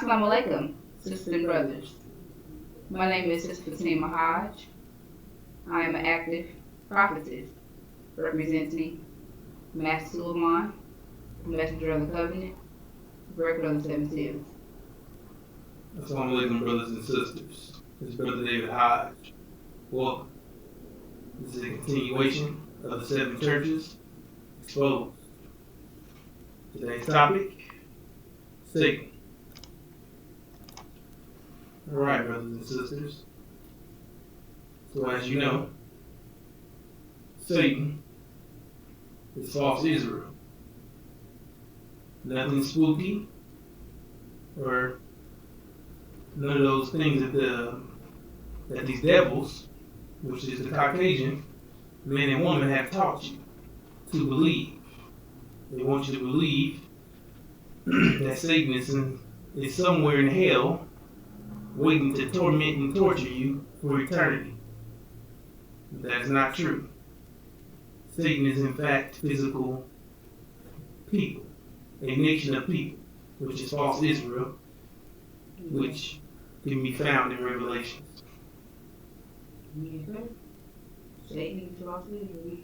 Assalamu alaikum, sisters and brothers. My name is Sister Fatima Hodge. I am an active prophetess representing Master Suleiman, Messenger of the Covenant, Breaker of the Seven Seals. Assalamu alaikum, brothers and sisters. This is Brother David Hodge. Welcome. This is a continuation of the seven churches exposed. Today's topic, Satan. Alright, brothers and sisters. So as you know, Satan is false Israel. Nothing spooky or none of those things that these devils, which is the Caucasian men and women, have taught you to believe. They want you to believe that Satan is somewhere in hell waiting to torment and torture you for eternity. But that is not true. Satan is in fact physical people, a nation of people, which is false Israel, which can be found in Revelations. Yes, sir. Satan is false Israel.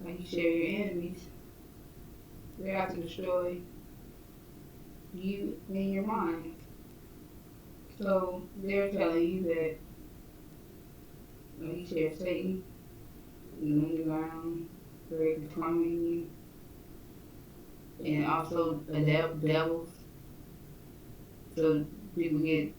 Like you share your enemies, they're out to destroy you and your mind. So they're telling you that when you share Satan, you underground, very tormenting you, and also devils. So people say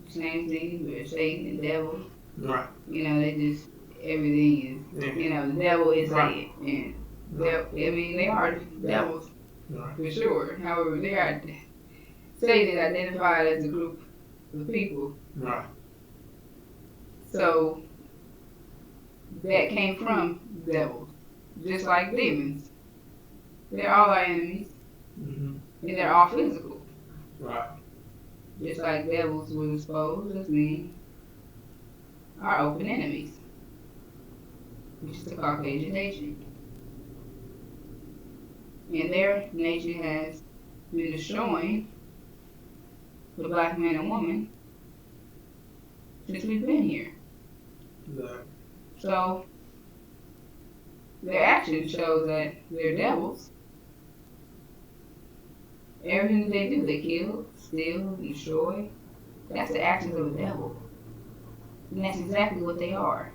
the same thing, but Satan and devil. Right. You know, they just everything is. Yeah. You know, the devil is Right. Satan, and they are devils Right. for sure. However, they are Satan identified as a group of people. Right. So that came from devils, just like demons. They're all our enemies, Mm-hmm. and they're all physical. Right. Just like devils were exposed as being our open enemies, which is the Caucasian nation. And their nation has been destroying the black man and woman since we've been here. Exactly. So their actions show that they're devils. Everything that they do, they kill, steal, destroy. That's the actions of a devil. And that's exactly what they are.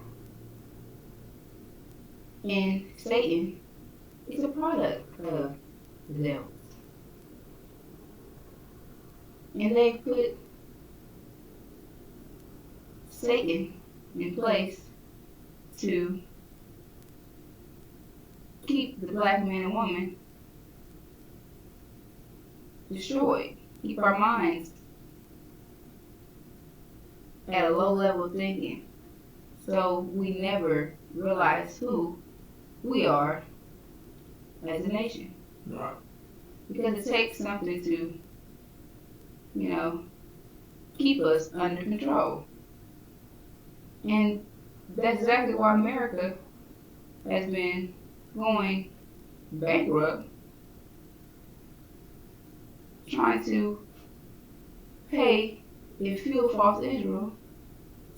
And Satan is a product of the devils. And they put Satan in place to keep the black man and woman destroyed, keep our minds at a low level of thinking, so we never realize who we are as a nation. Right. Because it takes something to, keep us under control. And that's exactly why America has been going bankrupt, trying to pay and fuel false Israel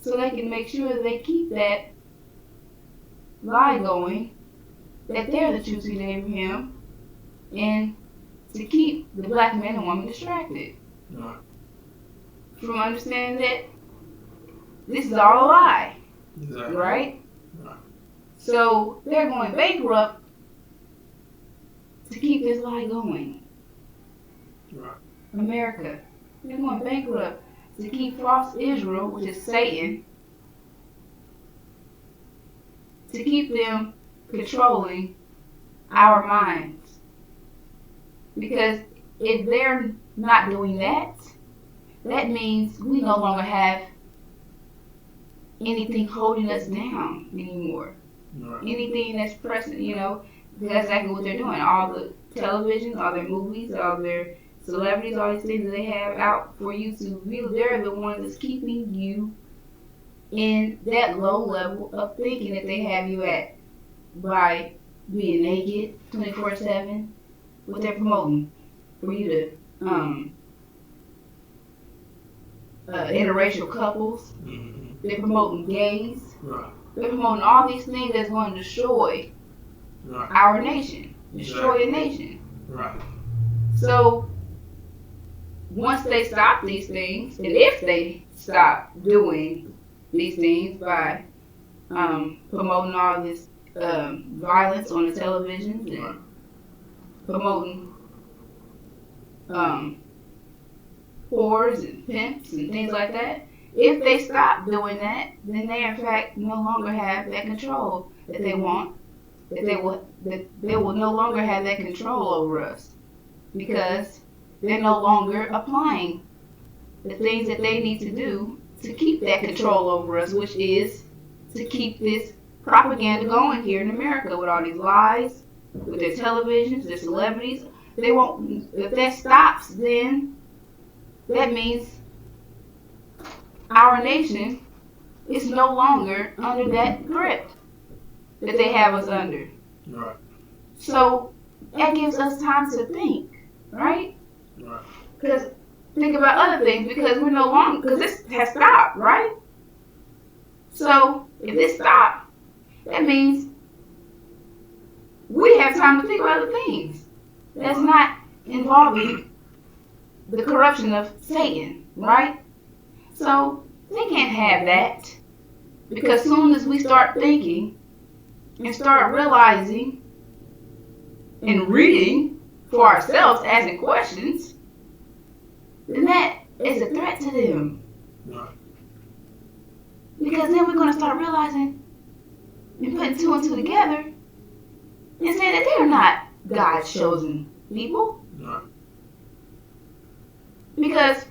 so they can make sure that they keep that lie going that they're the true seed of Abraham, and to keep the black man and woman distracted Right. from understanding that this is all a lie. Exactly. Right? Right. So they're going bankrupt to keep this lie going. Right. America, they're going bankrupt to keep false Israel, which is Satan, to keep them controlling our minds. Because if they're not doing that, that means we no longer have anything holding us down anymore. Right. Anything that's present, that's exactly what they're doing. All the televisions, all their movies, all their celebrities, all these things that they have out for you to view, they're the ones that's keeping you in that low level of thinking that they have you at by being naked 24/7, what they're promoting for you to interracial couples. Mm-hmm. They're promoting gays. Right. They're promoting all these things that's going to destroy Right. our nation, destroy a nation. Right. So once they stop these things, and if they stop doing these things by promoting all this violence on the televisions and promoting whores and pimps and things like that, if they stop doing that, then they in fact no longer have that control that they want. That they will no longer have that control over us because they're no longer applying the things that they need to do to keep that control over us, which is to keep this propaganda going here in America with all these lies, with their televisions, their celebrities. They won't. If that stops, then that means our nation is no longer under that grip that they have us under. Right. So that gives us time to think, right? Right. Because think about other things because we're no longer, because this has stopped, right? So if this stopped, that means we have time to think about other things that's not involving the corruption of Satan, right? So they can't have that because as soon as we start thinking and start realizing and reading for ourselves, asking questions, then that is a threat to them. Right. Because then we're going to start realizing and putting two and two together and saying that they're not God's chosen people. Right. Because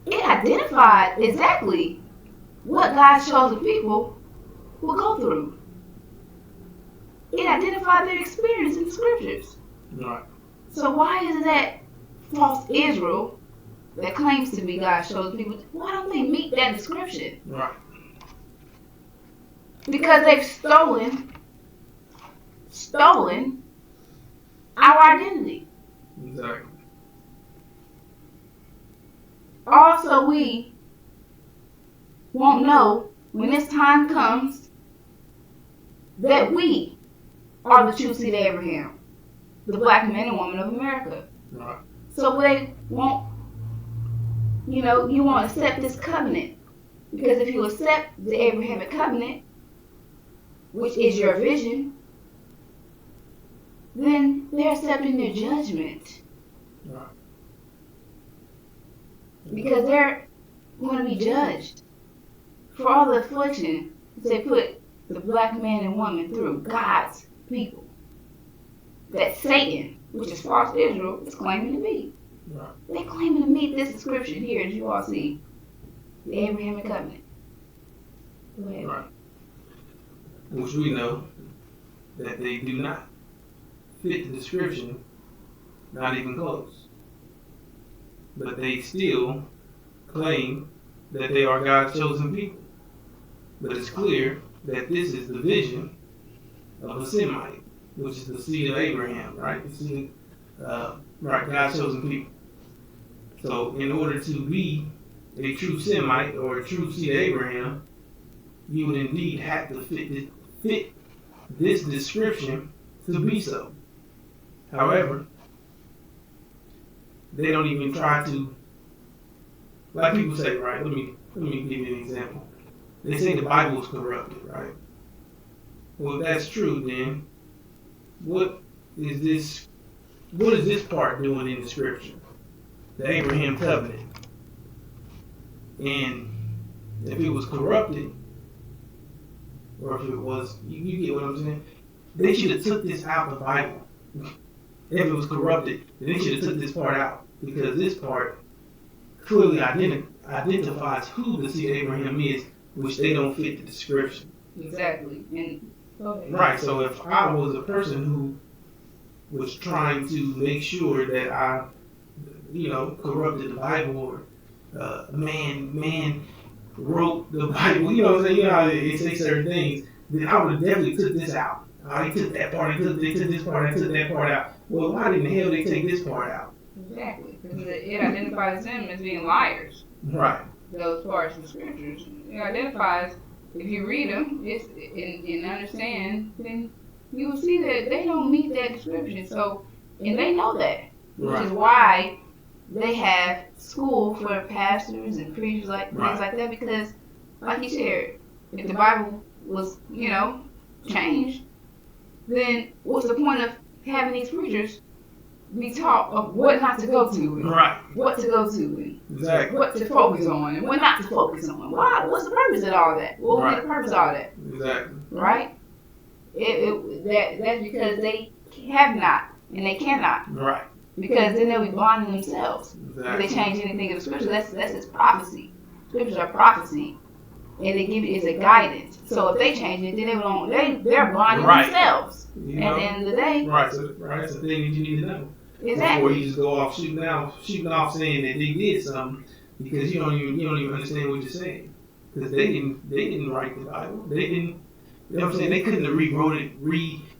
it identified exactly what God's chosen people will go through. It identified their experience in the scriptures. Right. So why is it that false Israel that claims to be God's chosen people, why don't they meet that description? Right. Because they've stolen our identity. Exactly. Also, we won't know when this time comes that we are the true seed of Abraham, the black man and woman of America. Right. So they won't, you won't accept this covenant. Because if you accept the Abrahamic covenant, which is your vision, then they're accepting their judgment. Right. Because they're going to be judged for all the affliction they put the black man and woman through, God's people. That Satan, which is false Israel, is claiming to be. Right. They're claiming to meet this description here, as you all see, the Abrahamic covenant. Go ahead. Right. Which we know that they do not fit the description, not even close. But they still claim that they are God's chosen people. But it's clear that this is the vision of a Semite, which is the seed of Abraham, right? The seed, right, God's chosen people. So in order to be a true Semite or a true seed of Abraham, you would indeed have to fit this description to be so. However, they don't even try to, like people say, right? Let me give you an example. They say the Bible is corrupted, right? Well, if that's true, then what is this part doing in the scripture? The Abraham covenant. And if it was corrupted, or if it was, you get what I'm saying? They should have took this out of the Bible. If it was corrupted, then they should have took this part out. Because this part clearly identifies who the seed of Abraham is, which they don't fit the description. Exactly. And right, so if I was a person who was trying to make sure that I, corrupted the Bible, or man wrote the Bible, you know what I'm saying? You know how it says certain things, then I would have definitely took this out. They took that part, they took this part, they took that part out. Well, why in the hell they take this part out? Exactly. Because it identifies them as being liars. Right. those parts of scriptures. It identifies, if you read them and understand, then you will see that they don't meet that description. So, and they know that, which is why they have school for pastors and preachers, like things like that, because, like you shared, if the Bible was, changed, then what's the point of having these preachers be taught of what not to go to, and what to go to, and what to focus on, and what not to focus on? Why? What's the purpose of all that? What would be the purpose of all that? Exactly. Right? That's because they have not, and they cannot. Right. Because then they'll be blinding themselves. Exactly. If they change anything in the scripture, that's its prophecy. Scriptures are prophecy, and they give it as a guidance. So if they change it, then they're blinding themselves. At the end of the day. Right. So that's the thing that you need to know. Exactly. Before you just go off shooting off saying that they did something, because you don't even understand what you're saying, because they didn't write the Bible. They didn't. You know what I'm saying? They couldn't have rewrote it,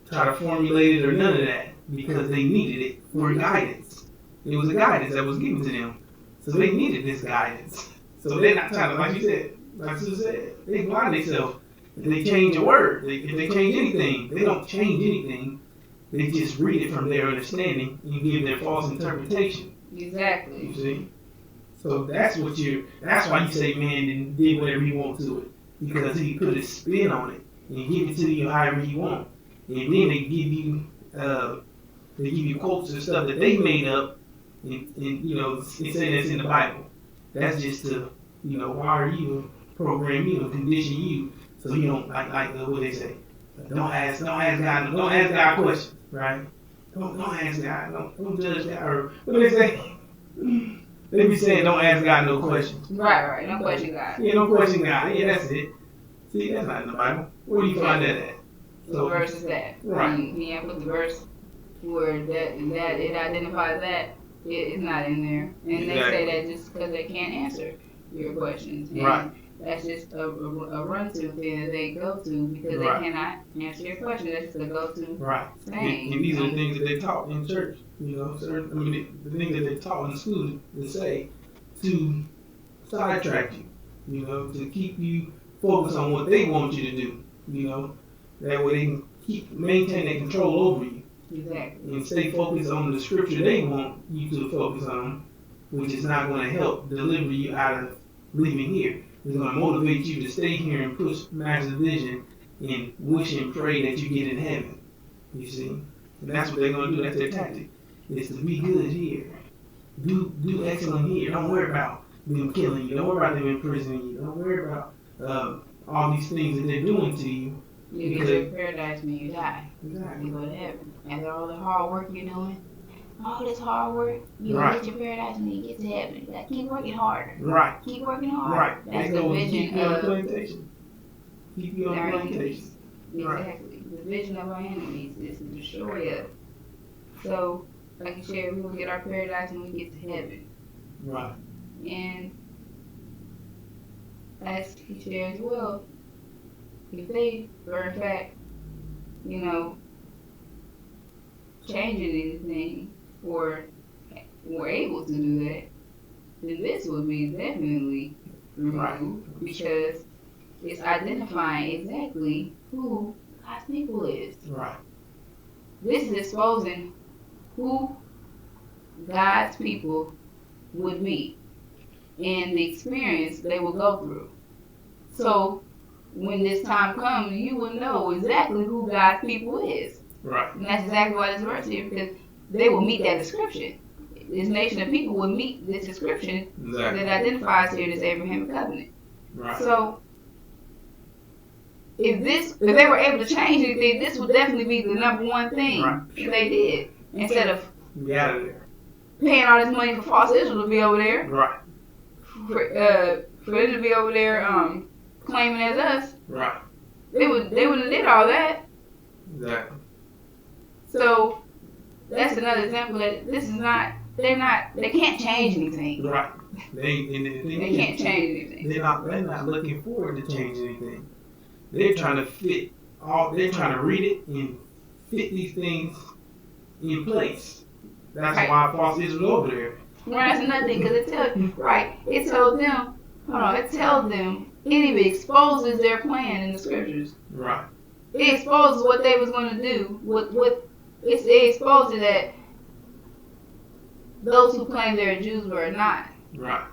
try to formulate it, or none of that, because they needed it for guidance. It was a guidance that was given to them, so they needed this guidance. So they're not trying to, like you said, like Sue said, they blind themselves. If they change a word, if they change anything, they don't change anything. They just read it from their understanding and give their false interpretation. Exactly. You see? So that's why you say man did whatever he wanted to it. Because he put his spin on it and give it to you however he want. And then they give you quotes and stuff that they made up and say that's in the Bible. That's just to, wire you, program you, condition you so you don't like what they say. Don't ask God questions, right? Don't ask God, don't judge God, or what do they say? They be saying don't ask God no questions. Right. Don't question God. Yeah, don't question God. Yeah, that's it. See, that's not in the Bible. Where do you find that at? So, what verse is that? Right. You put the verse where that it identifies that it's not in there, and they say that just because they can't answer your questions. And that's just a run-to thing that they go to because they cannot answer your question. That's just a go-to thing. And these are the things that they taught in church. The things that they taught in school to say to sidetrack you. To keep you focused on what they want you to do. That way they can maintain their control over you. Exactly. And stay focused on the scripture they want you to focus on, which is not going to help deliver you out of living here. It's going to motivate you to stay here and push massive vision and wish and pray that you get in heaven. You see? And that's what they're going to do. That's their tactic. Is to be good here. Do excellent here. Don't worry about them killing you. Don't worry about them imprisoning you. Don't worry about all these things that they're doing to you. You get your paradise when you die. Exactly. You go to heaven. After all the hard work you're doing, all this hard work, you get your paradise when you get to heaven. You gotta keep working harder. Right. Keep working hard. Right. That's the vision of the plantation. Keep you on the plantation. Exactly. The vision of our enemies is to destroy us. So, like you said, we will get our paradise when we get to heaven. Right. And as he shared as well, if they were in fact, changing anything or were able to do that, then this would be definitely removed because it's identifying exactly who God's people is. Right. This is exposing who God's people would be and the experience they will go through. So when this time comes, you will know exactly who God's people is. Right. And that's exactly why this verse here, because they will meet that description. This nation of people will meet this description that identifies here this Abrahamic covenant. Right. So if they were able to change anything, this would definitely be the number one thing that they did. Instead of paying all this money for false Israel to be over there. Right. For them to be over there claiming as us. Right. They wouldn't have did all that. Exactly. So that's another example that this is not. They can't change anything. Right. They can't change anything. They're not looking forward to change anything. They're trying to they're trying to read it and fit these things in place. That's why false Israel over there. Right, that's another thing, because it tells them, it exposes their plan in the scriptures. Right. It exposes what they was going to do. It exposes that those who claim they're Jews were not. Right.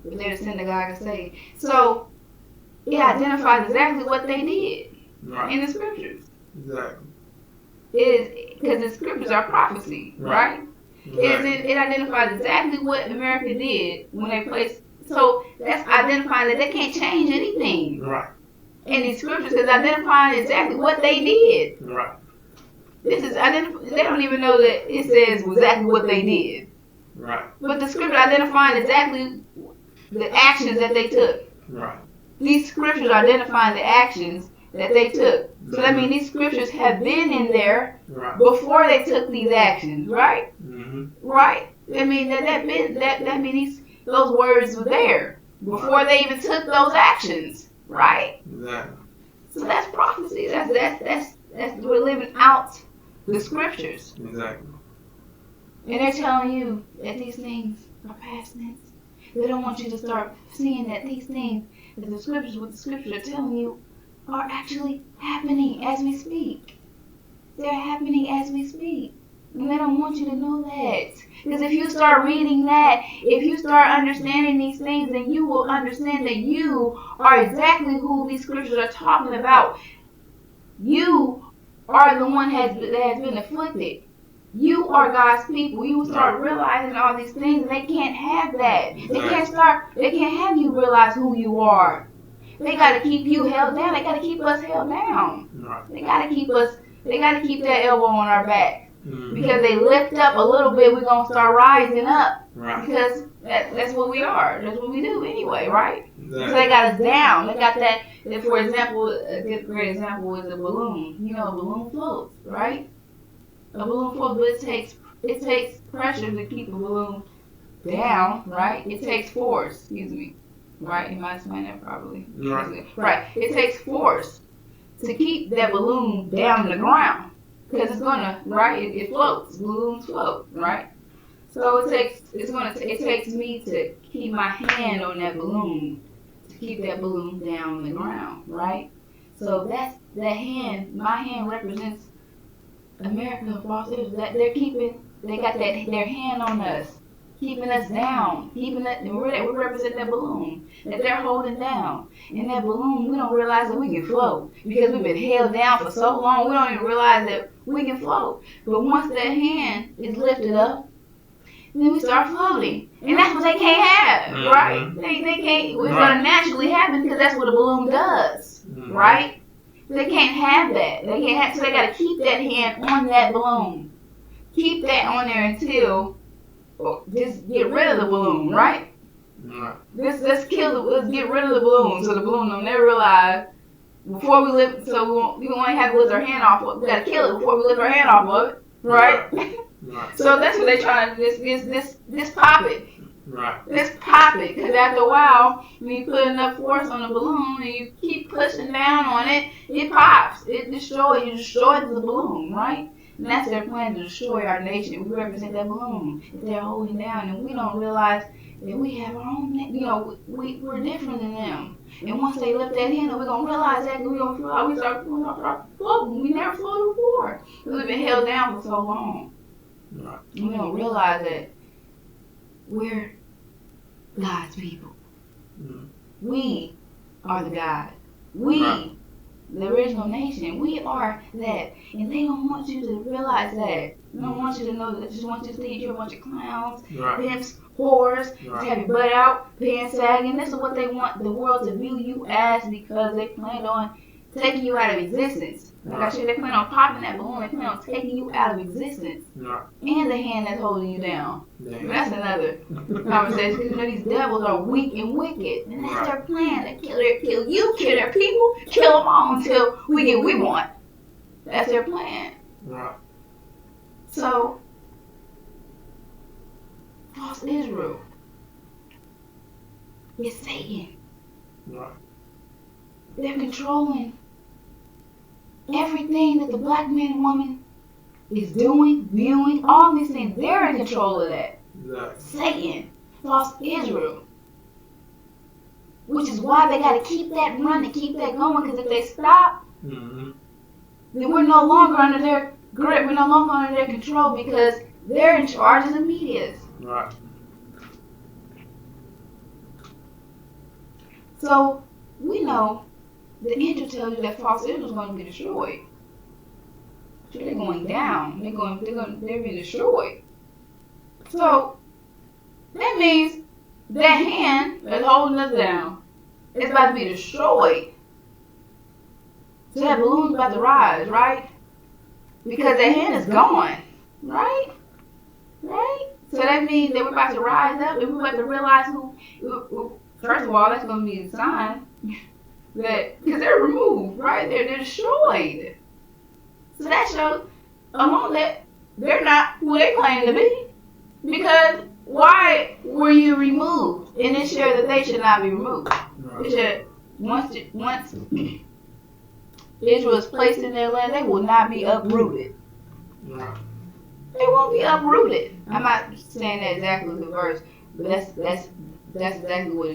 But they're the synagogue of Satan. So it identifies exactly what they did in the scriptures. Exactly. It is because the scriptures are prophecy, right? It identifies exactly what America did when they placed. So that's identifying that they can't change anything. Right. And these scriptures is identifying exactly what they did. Right. This is they don't even know that it says exactly what they did. Right. But the scripture identifying exactly the actions that they took. Right. These scriptures are identifying the actions that they took. So that means these scriptures have been in there before they took these actions, right? Mm-hmm. Right. I mean that means those words were there before they even took those actions, right? Exactly. So that's prophecy. That's we're living out the scriptures. Exactly. And they're telling you that these things are past tense. They don't want you to start seeing that these things, that the scriptures, what the scriptures are telling you, are actually happening as we speak. They're happening as we speak. And they don't want you to know that. Because if you start reading that, if you start understanding these things, then you will understand that you are exactly who these scriptures are talking about. You are the one that has been afflicted. You are God's people. You will start realizing all these things, and they can't have that. They can't have you realize who you are. They got to keep you held down. They got to keep us held down. They got to keep that elbow on our back. Mm-hmm. Because they lift up a little bit, we're going to start rising up. Right. Because that's what we are. That's what we do anyway, right? Exactly. So they got us down. They got that. For example, a great example is a balloon. You know, a balloon floats, right? A balloon floats, but it takes pressure to keep a balloon down, right? It takes force, right? You might explain that probably. Right. It takes force to keep that balloon down on the ground. Because it's gonna, right? It floats. Balloons float, right? So it takes me to keep my hand on that balloon, to keep that balloon down on the ground, right? So that's that hand. My hand represents American false Israel. That they got their hand on us, keeping us down, we represent that balloon that they're holding down. And that balloon, we don't realize that we can float because we've been held down for so long. We don't even realize that we can float. But once that hand is lifted up, then we start floating. And that's what they can't have, right? They can't. It's going to naturally happen because that's what a balloon does, right? They can't have that. So they got to keep that hand on that balloon. Keep that on there until, just get rid of the balloon, right? Let's get rid of the balloon so the balloon will never realize before we lift. So we won't have to lift our hand off of it. We got to kill it before we lift our hand off of it, right? So that's what they're trying to do. This pop it. Right. Let's pop it, because after a while, when you put enough force on the balloon and you keep pushing down on it, it pops. You destroy the balloon, right? And that's their plan, to destroy our nation. We represent that balloon that they're holding down, and we don't realize that we have our own, we're different than them. And once they lift that hand, we're going to realize that we're going to fly. We start floating. We never floated before because we've been held down for so long. Right. And we don't realize that we're God's people. Mm-hmm. We are the God. We, the original nation, we are that. And they don't want you to realize that. They don't want you to know that. They just want you to think you're a bunch of clowns, pimps, whores, have your butt out, pants sagging. This is what they want the world to view you as, because they plan on taking you out of existence. Like I said, they plan on popping that balloon. They plan on taking you out of existence. And the hand that's holding you down. But that's another conversation. Because these devils are weak and wicked. And that's their plan. They kill you, kill their people, kill them all until we get what we want. That's their plan. So, false Israel is Satan. They're controlling everything that the black man and woman is doing, viewing, all these things. They're in control of that. Exactly. Satan, false Israel. Which is why they got to keep that running, keep that going, because if they stop, Mm-hmm. then we're no longer under their grip, we're no longer under their control, because they're in charge of the media. Right. So we know the angel tells you that false Israel is going to be destroyed. So they're going down. They're being destroyed. So that means that hand that's holding us down is about to be destroyed. So that balloon's about to rise, right? Because that hand is gone, right? Right? So that means that we're about to rise up and we're about to realize who. First of all, that's going to be a sign that, because they're removed, right? They're destroyed. So that shows alone that they're not who they claim to be. Because why were you removed? And it shows that they should not be removed. It should, once Israel is placed in their land, they will not be uprooted. They won't be uprooted. I'm not saying that exactly the verse, but that's exactly what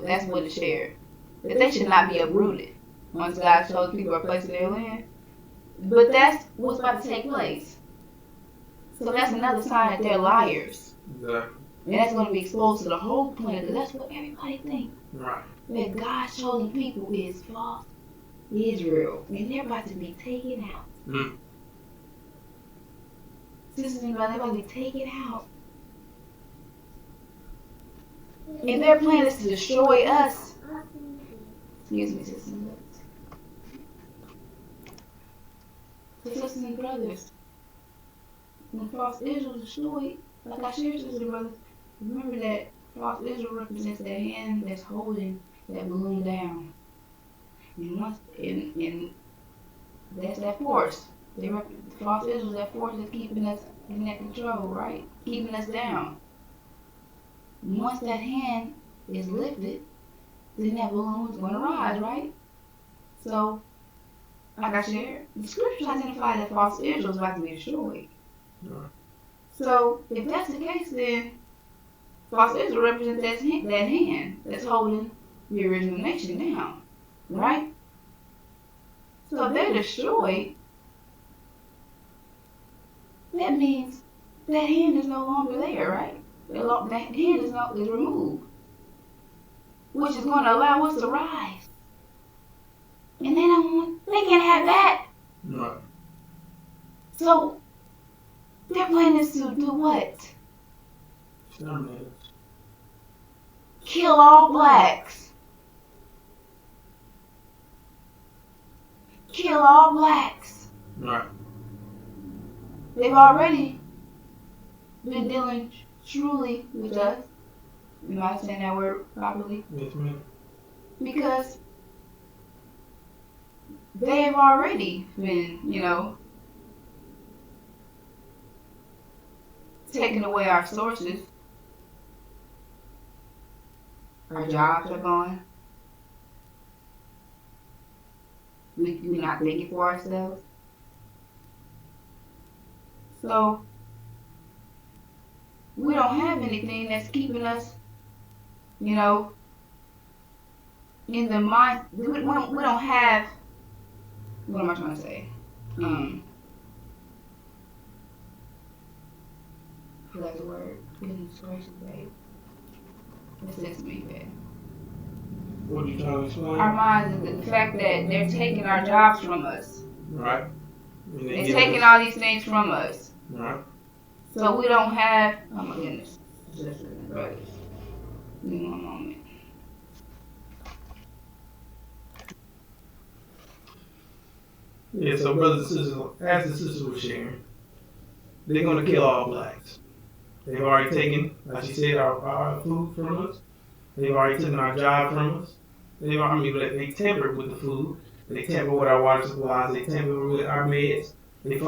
that's what it shared. That they should not be uprooted once God shows people are placed in their land. But that's what's about to take place. So that's another sign that they're liars. Exactly. And that's going to be exposed to the whole planet, because that's what everybody thinks. Right. That God's chosen people is false Israel, and they're about to be taken out. Mm. Sisters and brothers, they're about to be taken out. And their plan is to destroy us. Excuse me, sisters and brothers. So sisters and brothers, when false Israel is destroyed, like I shared, sisters and brothers, remember that false Israel represents that hand that's holding that balloon down. And that's that force. False Israel is that force that's keeping us in that control, right? Keeping us down. Once that hand is lifted, then that balloon is going to rise, right? So, like I shared, the scriptures identify that false Israel is about to be destroyed. Right. So, if that's the case, then false Israel represents that hand that's holding the original nation down, right? So if they're destroyed, that means that hand is no longer there, right? That hand is removed, which is going to allow us to rise. And they can't have that. Right. So their plan is to do what? Kill all blacks. Kill all blacks. Right. They've already been dealing truly with us. Am I saying that word properly? Yes, ma'am. Because they've already been, taking away our sources. Our jobs are gone. We're not thinking for ourselves. So we don't have anything that's keeping us, in the mind. We don't have. What am I trying to say? That's the word. Goodness gracious, babe. Listen to me, babe. What are you trying to explain? Our minds, the fact that they're taking our jobs from us. Right. They're taking all these things from us. Right. So we don't have. Oh my goodness. Just brothers. Give me one moment. Yeah, so brothers and sisters, as the sisters were sharing, they're going to kill all blacks. They've already taken, like she said, our food from us. They've already taken our job from us. They tampered with the food. They tampered with our water supplies. They tampered with our meds. They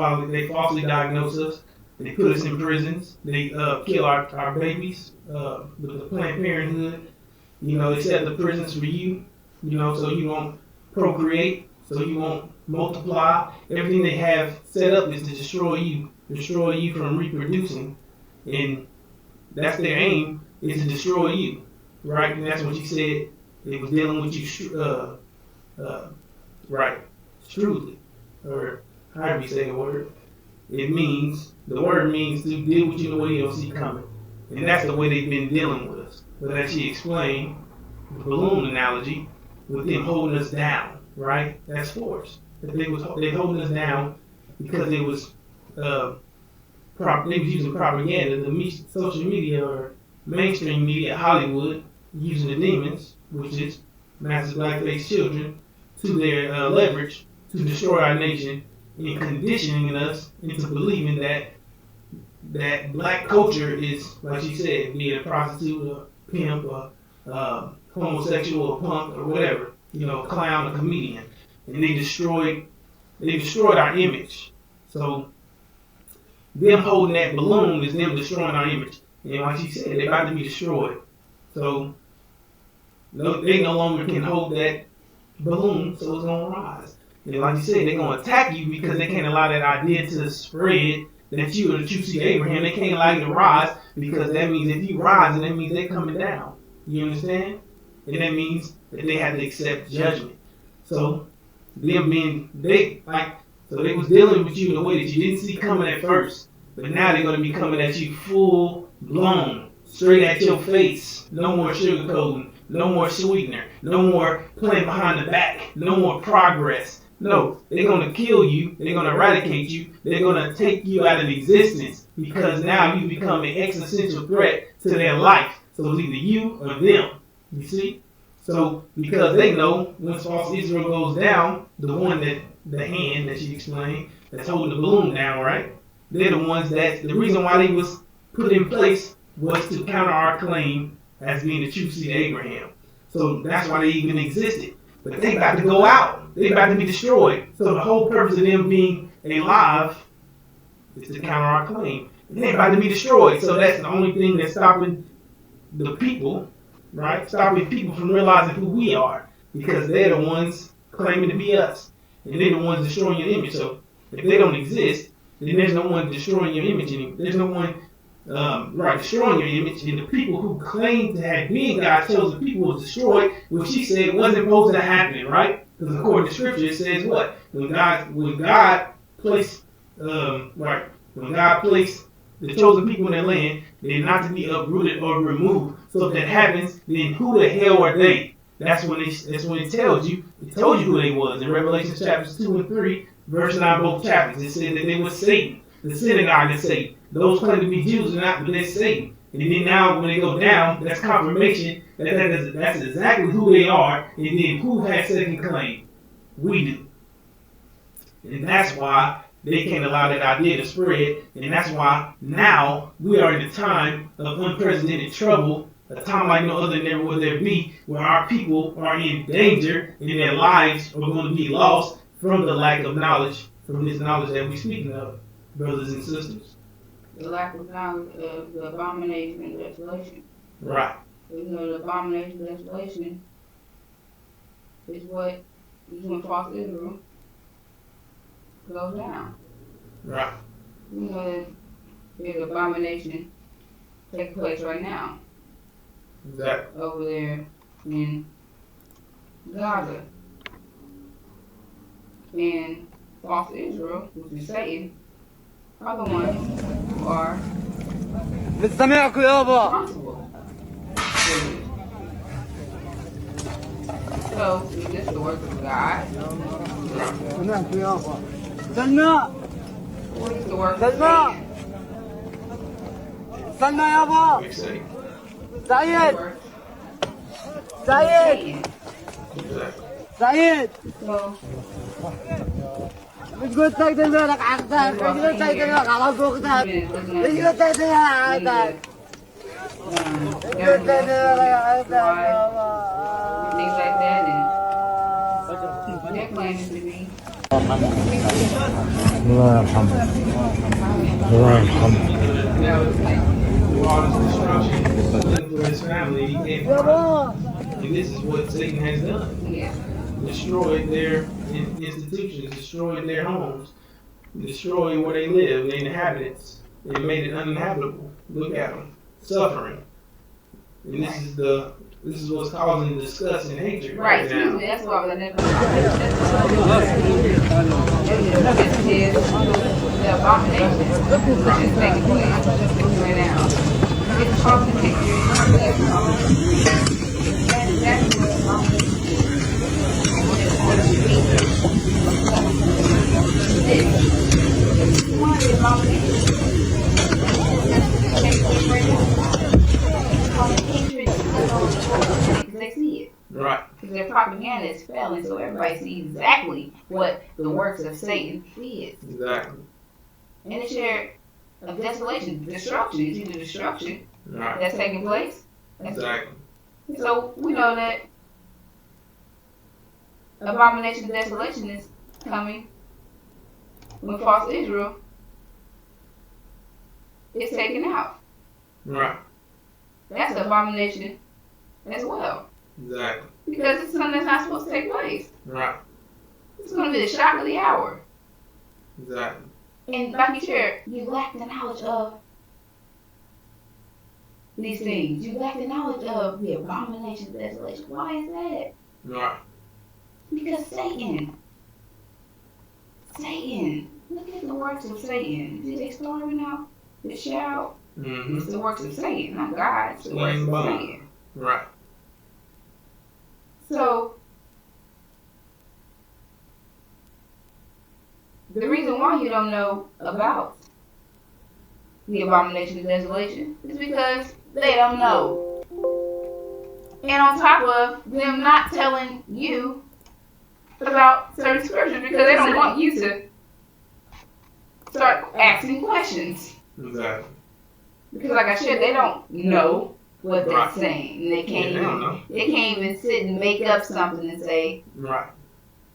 falsely diagnosed us. They put us in prisons. They kill our babies with the Planned Parenthood. They set the prisons for you, so you won't procreate, so you won't multiply. Everything they have set up is to destroy you from reproducing. And that's their aim, is to destroy you, right? And that's what you said. It was dealing with you, right, shrewdly, or however you say the word. The word means to deal with you in a way you don't see coming. And that's the way they've been dealing with us. But as she explained, the balloon analogy, with them holding us down, right? That's force. They holding us down because they was using propaganda, social media or mainstream media, Hollywood, using the demons, which is massive black-faced children, to their leverage to destroy our nation, and conditioning us into believing that black culture is, like she said, being a prostitute, a pimp, a homosexual, a punk, or whatever, clown, a comedian, and they destroyed our image. So them holding that balloon is them destroying our image, and like she said, they're about to be destroyed. So they no longer can hold that balloon, so it's gonna rise. And like you said, they're gonna attack you because they can't allow that idea to spread that you are the true seed of Abraham. They can't allow you to rise because that means if you rise, and that means they're coming down. You understand? And that means that they have to accept judgment. So they was dealing with you in a way that you didn't see coming at first, but now they're gonna be coming at you full blown, straight at your face. No more sugarcoating, no more sweetener, no more playing behind the back, no more progress. No, they're going to kill you. They're going to eradicate you. They're going to take you out of existence because now you become an existential threat to their life. So it's either you or them. You see? So because they know once false Israel goes down, the hand that she explained, that's holding the balloon down, right? They're the ones the reason why they was put in place was to counter our claim as being the true seed of Abraham. So that's why they even existed. But they about to go out. They about to be destroyed. So the whole purpose of them being alive is to counter our claim. And they about to be destroyed. So that's the only thing that's stopping the people, right? Stopping people from realizing who we are. Because they're the ones claiming to be us. And they're the ones destroying your image. So if they don't exist, then there's no one destroying your image anymore. There's no one destroying your image, and the people who claim to have been God's chosen people was destroyed, which she said wasn't supposed to happen, right? Because according to Scripture, it says what? When God placed the chosen people in their land, they're not to be uprooted or removed. So if that happens, then who the hell are they? That's when it tells you. It told you who they was in Revelation chapters 2 and 3, verse 9, both chapters. It said that they were Satan, the synagogue of Satan. Those claim to be Jews and not, but they're Satan. And then now when they go down, that's confirmation that's exactly who they are. And then who has second claim? We do. And that's why they can't allow that idea to spread. And that's why now we are in a time of unprecedented trouble, a time like no other never will there be, where our people are in danger and their lives are going to be lost from the lack of knowledge, from this knowledge that we're speaking of, brothers and sisters. The lack of knowledge of the abomination and desolation. Right. The abomination and desolation is when false Israel goes down. Right. There's abomination taking place right now. Exactly. Over there in Gaza. And false Israel, which is Satan, are the ones who are responsible for it. So, is this the work of God? What is the work of Satan? Said. So, مش قلت لك دلوقتي عقدك مش قلت لك دلوقتي على فوقتك مش قلت لك دلوقتي عقدك مش قلت لك دلوقتي عقدك things like that, and they're claiming to be. الله يرحمه الله يرحمه All this destruction for his family, he came from. And this is what Satan has done. Yeah. Destroyed their institutions, destroyed their homes, destroyed where they live, their inhabitants. They made it uninhabitable. Look at them. suffering. And this is what's causing disgust and hatred Right, now. excuse me, that's why I never. This is the abomination which is taking place right now. It's causing hatred. That's what abomination is. One of the abominations taking place right now. It's causing hatred because they see it. Right. Because their propaganda is failing, so everybody sees exactly what the works of Satan is. Exactly. And it's share of desolation, destruction. You see the destruction Right. that's taking place? Exactly. So we know that abomination of desolation is coming when false Israel is taken out. Right. That's an abomination as well. Exactly. Because it's something that's not supposed to take place. Right. It's going to be the shock of the hour. Exactly. And like you shared, you lack the knowledge of these things. You lack the knowledge of the abomination of desolation. Why is that? Right. Because Satan. Look at the works of Satan. Did they starve now? The shout? Mm-hmm. It's the works of Satan, not God. It's the works of Satan. Right. So, the reason why you don't know about the abomination of desolation is because they don't know. And on top of them not telling you about certain scriptures because they don't want you to start asking questions. Exactly. Because like I said, they don't know what they're Right. saying. They can't Yeah, they don't know. they can't even sit and make up something and say, Right.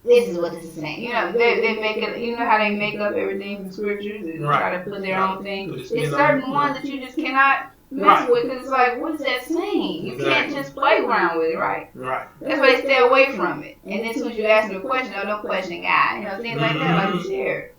this is what this is saying. You know, they make it. You know how they make up everything from scriptures and try to put their own thing. Put a It's spin on certain it. ones that you just cannot mess Right. with because it's like, what is that saying? You can't Exactly. just play around with it, right? Right. That's why they stay away from it. And then as soon as you ask them a question, oh, don't question God. You know, things like that, like you shared.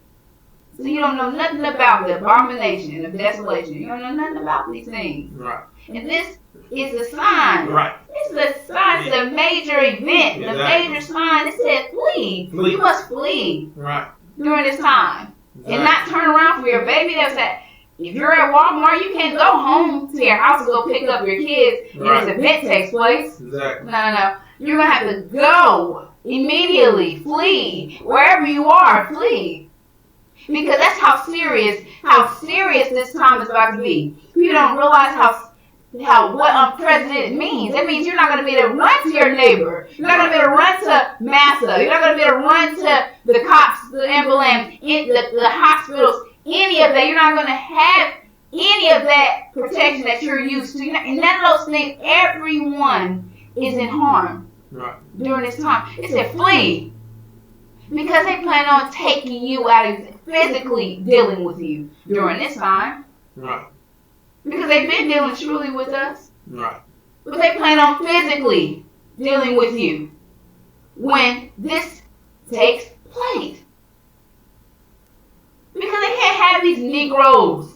So you don't know nothing about the abomination of desolation. You don't know nothing about these things. Right. And this is a sign. Right. It's a sign. It's a major event. The Exactly. major sign. It said flee. Flee. You must flee Right. during this time. Exactly. And not turn around for your baby. That's that. If you're at Walmart, you can't go home to your house and go pick up your kids Right. and this event takes place. Exactly. No. You're going to have to go immediately. Flee. Wherever you are, flee. Because that's how serious this time is about to be. People don't realize what unprecedented means. That means you're not going to be able to run to your neighbor. You're not going to be able to run to Massa. You're not going to be able to run to the cops, the ambulance, the hospitals, any of that. You're not going to have any of that protection that you're used to. And none of those things, everyone is in harm Right. during this time. It said flee. Because they plan on taking you out and physically dealing with you during this time. Right. Because they've been dealing truly with us. Right. But they plan on physically dealing with you when this takes place. Because they can't have these Negroes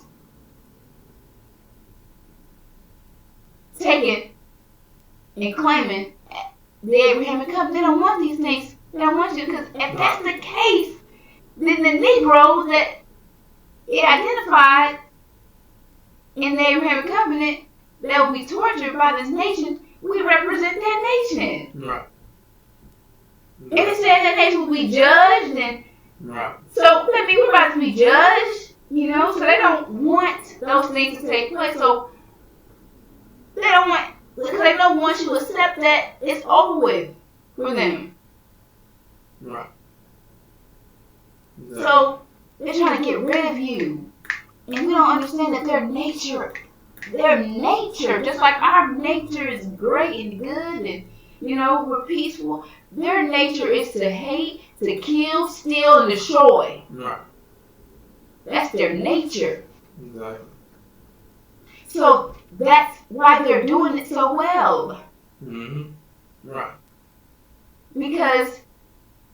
taking and claiming the Abrahamic covenant. They don't want these things. They don't want you, because if that's the case, then the Negroes that it identified in the Abrahamic covenant that will be tortured by this nation, we represent that nation. Right. And it said that nation will be judged, and Right. so that means we're about to be judged, so they don't want those things to take place. So they don't want, because they know once you accept that, it's over with for them. Right. Exactly. So they're trying to get rid of you. And we don't understand that their nature, just like our nature is great and good and, we're peaceful, their nature is to hate, to kill, steal, and destroy. Right. That's their nature. Exactly. So that's why they're doing it so well. Mm-hmm. Right. Because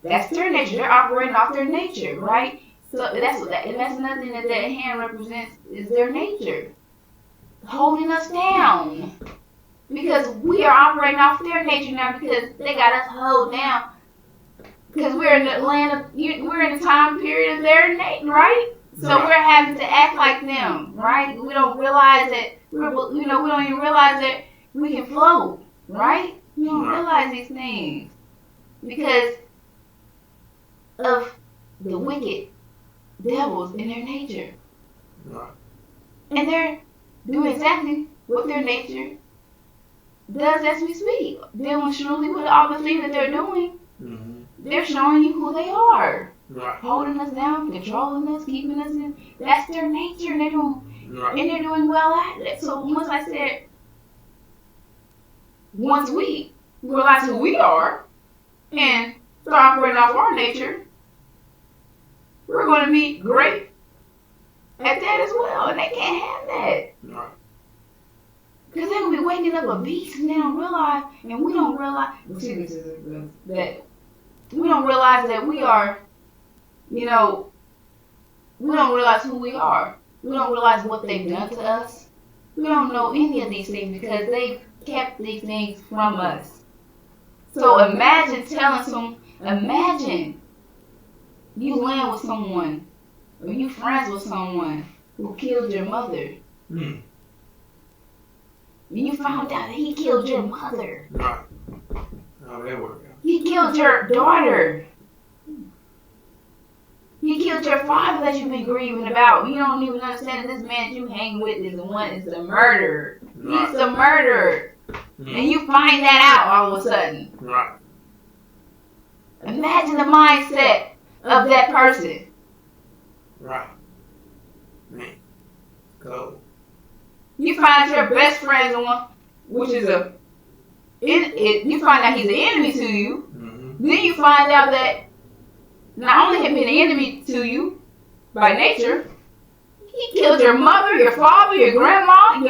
that's their nature. They're operating off their nature, right? So that's nothing that hand represents is their nature. holding us down. Because we are operating off their nature now because they got us held down. Because we're in the land of, we're in the time period of their nature, right? So we're having to act like them, right? We don't realize that, we don't even realize that we can float, right? We don't realize these things. Because of the wicked devils in their nature. Right. And they're doing exactly what their nature does as we speak. Dealing truly with all the things that they're doing. Mm-hmm. They're showing you who they are. Right. Holding us down, controlling us, keeping us in. That's their nature, and they're doing well at it. So once I said, once we realize who we are and start operating off our nature, we're going to be great at that as well, and they can't have that. Right. Because they're going to be waking up a beast and they don't realize, and we don't realize, that we don't realize that we are, we don't realize who we are. We don't realize what they've done to us. We don't know any of these things because they've kept these things from us. So imagine imagine you land with someone, or you friends with someone who killed your mother. Mm. And you found out that he killed your mother. Right. How that work out? He killed your daughter. He killed your father that you've been grieving about. You don't even understand that this man you hang with is the murderer. Right. He's the murderer. Mm. And you find that out all of a sudden. Right. Imagine the mindset of that person. Right. Man. Go. You find out your best friend is the one, which is you find out he's an enemy to you. Mm-hmm. Then you find out that not only him being an enemy to you by nature, he killed your mother, your father, your grandma,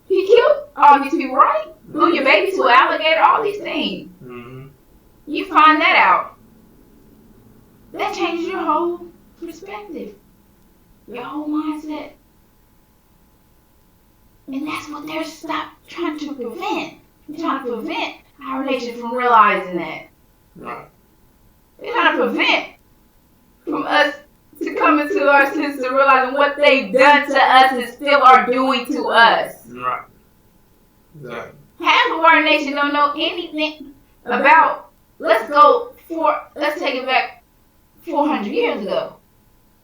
he killed all these people, right? Threw your baby to an alligator, all these things. Mm-hmm. You find that out. That changes your whole perspective, your whole mindset. And that's what they're trying to prevent. They're trying to prevent our nation from realizing that. Right. They're trying to prevent from us to come into our senses of realizing what they've done to us and still are doing to us. Right. Exactly. Half of our nation don't know anything about, let's take it back 400 years ago,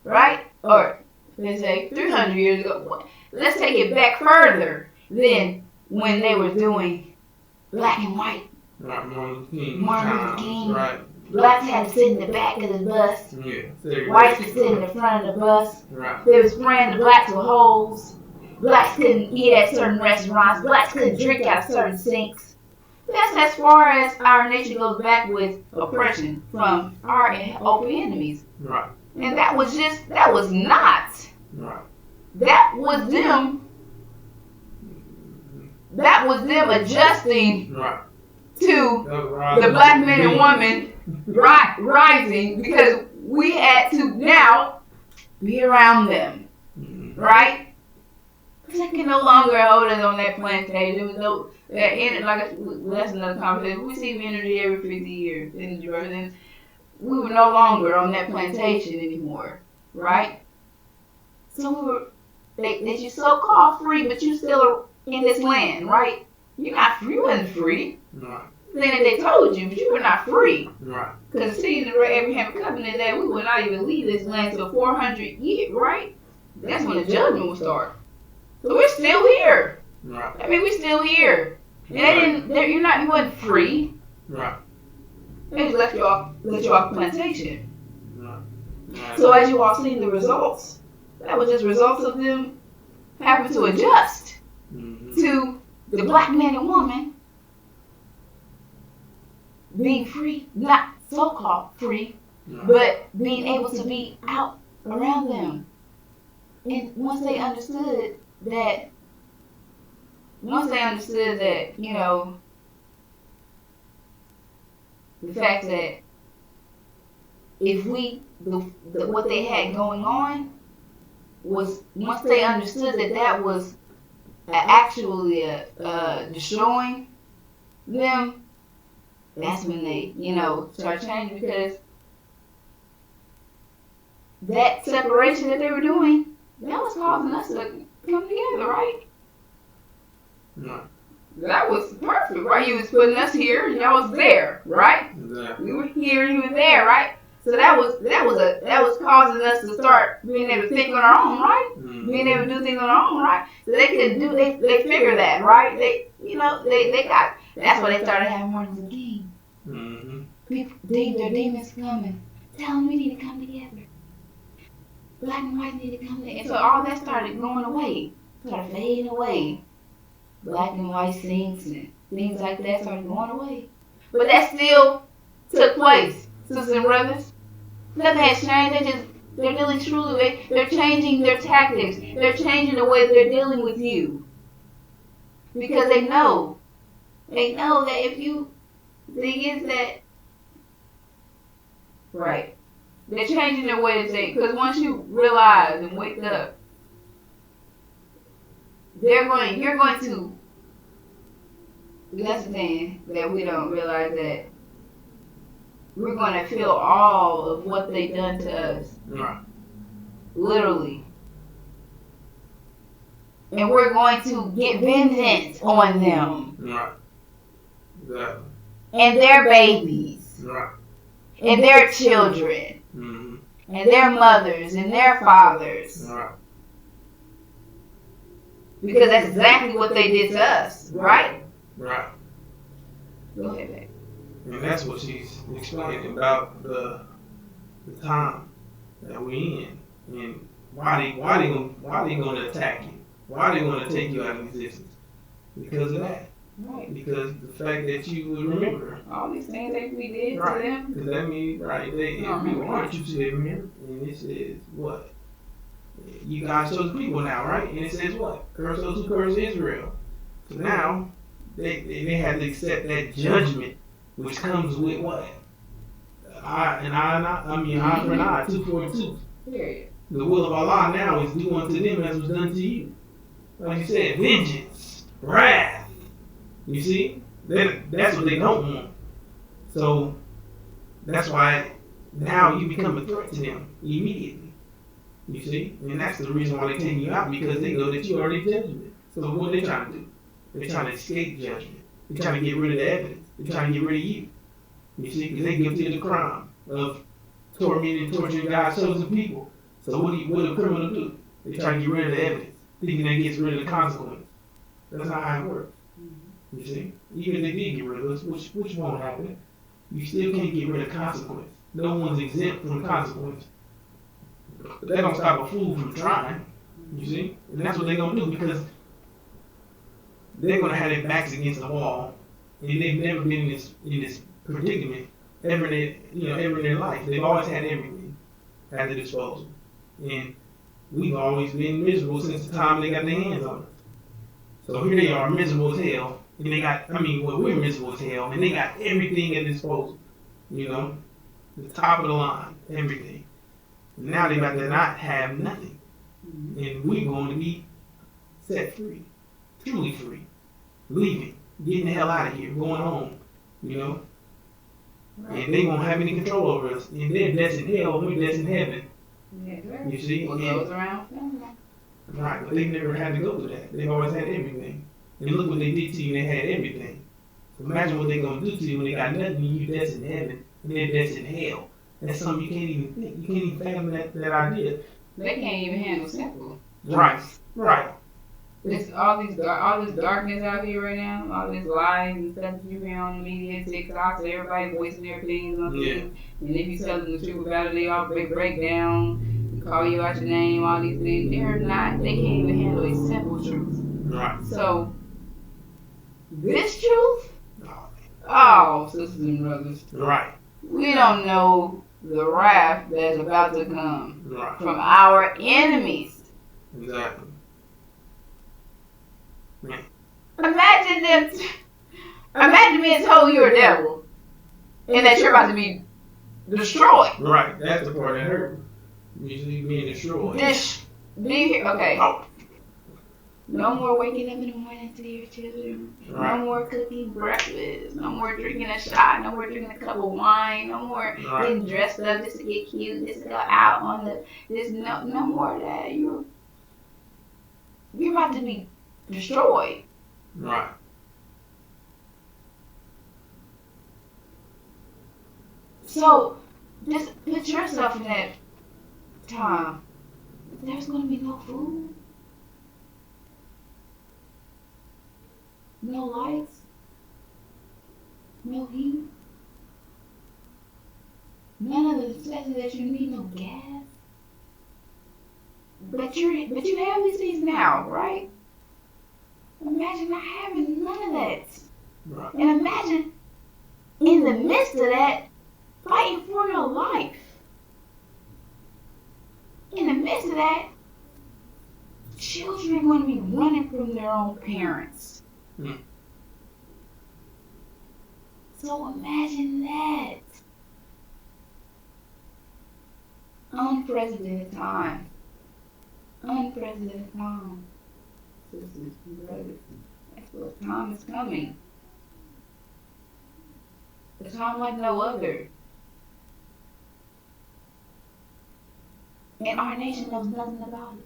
right? Or let's say 300 years ago. Let's take it back further than when they were doing black and white. Right. Martin Luther King. Right. Blacks had to sit in the back of the bus. Yeah. Whites would sit in the front of the bus. Right. They was spraying the blacks with holes. Blacks couldn't eat at certain restaurants. Blacks couldn't drink out of certain sinks. That's as far as our nation goes back with oppression from our open enemies. Right. And that was not. Right. That was them adjusting Right. to the black men and women rising because we had to now be around them, right? They can no longer hold us on that plantation. There was no that's another conversation. We see energy every 50 years, energy versions. We were no longer on that plantation anymore, right? So that you so-called free, but you still are in this land, right? You're not free. You wasn't free. Right. Then they told you, but you were not free. Right. Because see, the Abraham covenant that we would not even leave this land till 400 years, right? That's when the judgment will start. So we're still here. Right. I mean, we're still here. And you wasn't free. Right. They just let you off the plantation. Right. So as you all seen the results, that was just results of them having to adjust to the black man and woman being free, not so-called free, but being able to be out around them. And once they understood that, the fact that if what they had going on was, once they understood that was actually destroying them, that's when they, start changing, because that separation that they were doing, that was causing us to come together, right? Right. That was perfect, right? You was putting us here, and y'all was there, right? Exactly. We were here, you were there, right? So that was causing us to start being able to think on our own, right? Mm-hmm. Being able to do things on our own, right? So they could do, they figure that, right? They got. That's why they started having Martin Luther King. Mm-hmm. People, their demons coming. Tell them we need to come together. Black and white need to come together. And so all that started going away, started fading away. Black and white things and things like that started going away. But that still took place, sisters and brothers. Nothing has changed. They're dealing truly. They're changing their tactics. They're changing the way they're dealing with you. Because they know that if you, the thing is that, right, they're changing their way to think. Because once you realize and wake up, you're going to, that's the thing that we don't realize, that we're going to feel all of what they done to us. Right. Literally. And we're going to get vengeance on them. Right. Exactly. And their babies. Right. And their children. Mm-hmm. And their mothers and their fathers. Right. Because that's exactly what they did to us, right? Right. Go ahead, babe. And that's what she's explaining about the time that we're in, and why they gonna attack you? Why they gonna take you out of existence? Because of that. Right. Because the fact that you would remember All these things that we did right. to them. Because that means they if you want you to remember, and it says what? You guys chose people now, right? And it says what? Curse those who curse Israel. So now they have to accept that judgment, which comes with what? Eye for an eye, tooth for a tooth. Period. The will of Allah now is do unto them as was done to you. Like you said, vengeance, wrath. You see? That's what they don't want. So that's why now you become a threat to them immediately. You see? And that's the reason why they're taking you out, because they know that you already judgment. So what are they trying to do? They're trying to escape judgment. They're trying to get rid of the evidence. They're trying to get rid of you. You see? Because they guilty of the crime of tormenting and torturing God's chosen people. So what do a criminal do? They try to get rid of the evidence, thinking that gets rid of the consequence. That's not how it works. You see? Even if they did get rid of us, which won't happen, you still can't get rid of consequence. No one's exempt from consequence. But that don't stop a fool from trying. You see? And that's what they're going to do, because they're going to have their backs against the wall, and they've never been in this predicament ever in their life. They've always had everything at their disposal. And we've always been miserable since the time they got their hands on us. So here they are, miserable as hell. And we're miserable as hell, and they got everything at their disposal. The top of the line, everything. And now they about to not have nothing. And we're going to be set free, truly free, leaving, getting the hell out of here, going home, And they won't have any control over us. And they're destined hell, and we're destined heaven. Yeah, you see? What goes around? Right, but they've never had to go through that. They've always had everything. And look what they did to you, they had everything. So imagine what they're going to do to you when they got nothing, and you're destined heaven, and they're destined hell. That's something you can't even think. You can't even fathom that idea. They can't even handle simple. Right. There's all this darkness out here right now, all this lies and stuff that you hear on the media and TikTok, so everybody voicing their opinions on things. And if you tell them the truth about it, they all break down, call you out your name, all these things. They can't even handle a simple truth. Right. So, this truth, oh, sisters and brothers. Right. We don't know the wrath that's about to come from our enemies. Exactly. Man. Imagine being told you're a devil and that you're about to be destroyed. Right, that's the part that hurt. You see, being destroyed. Okay. No more waking up in the morning to your children. Right. No more cooking breakfast. No more drinking a shot. No more drinking a cup of wine. No more getting dressed up just to get cute, just to go out on the. No more of that. You're about to be destroyed. Right. So just put yourself in that time. There's gonna be no food. No lights, no heat, none of the necessities that you need, no gas. But you have these things now, right? Imagine not having none of that. Right. And imagine in the midst of that, fighting for your life. In the midst of that, children are going to be running from their own parents. So imagine that. Unprecedented time. Unprecedented time. Sisters and brothers. That's what time is coming. A time like no other. And our nation knows nothing about it.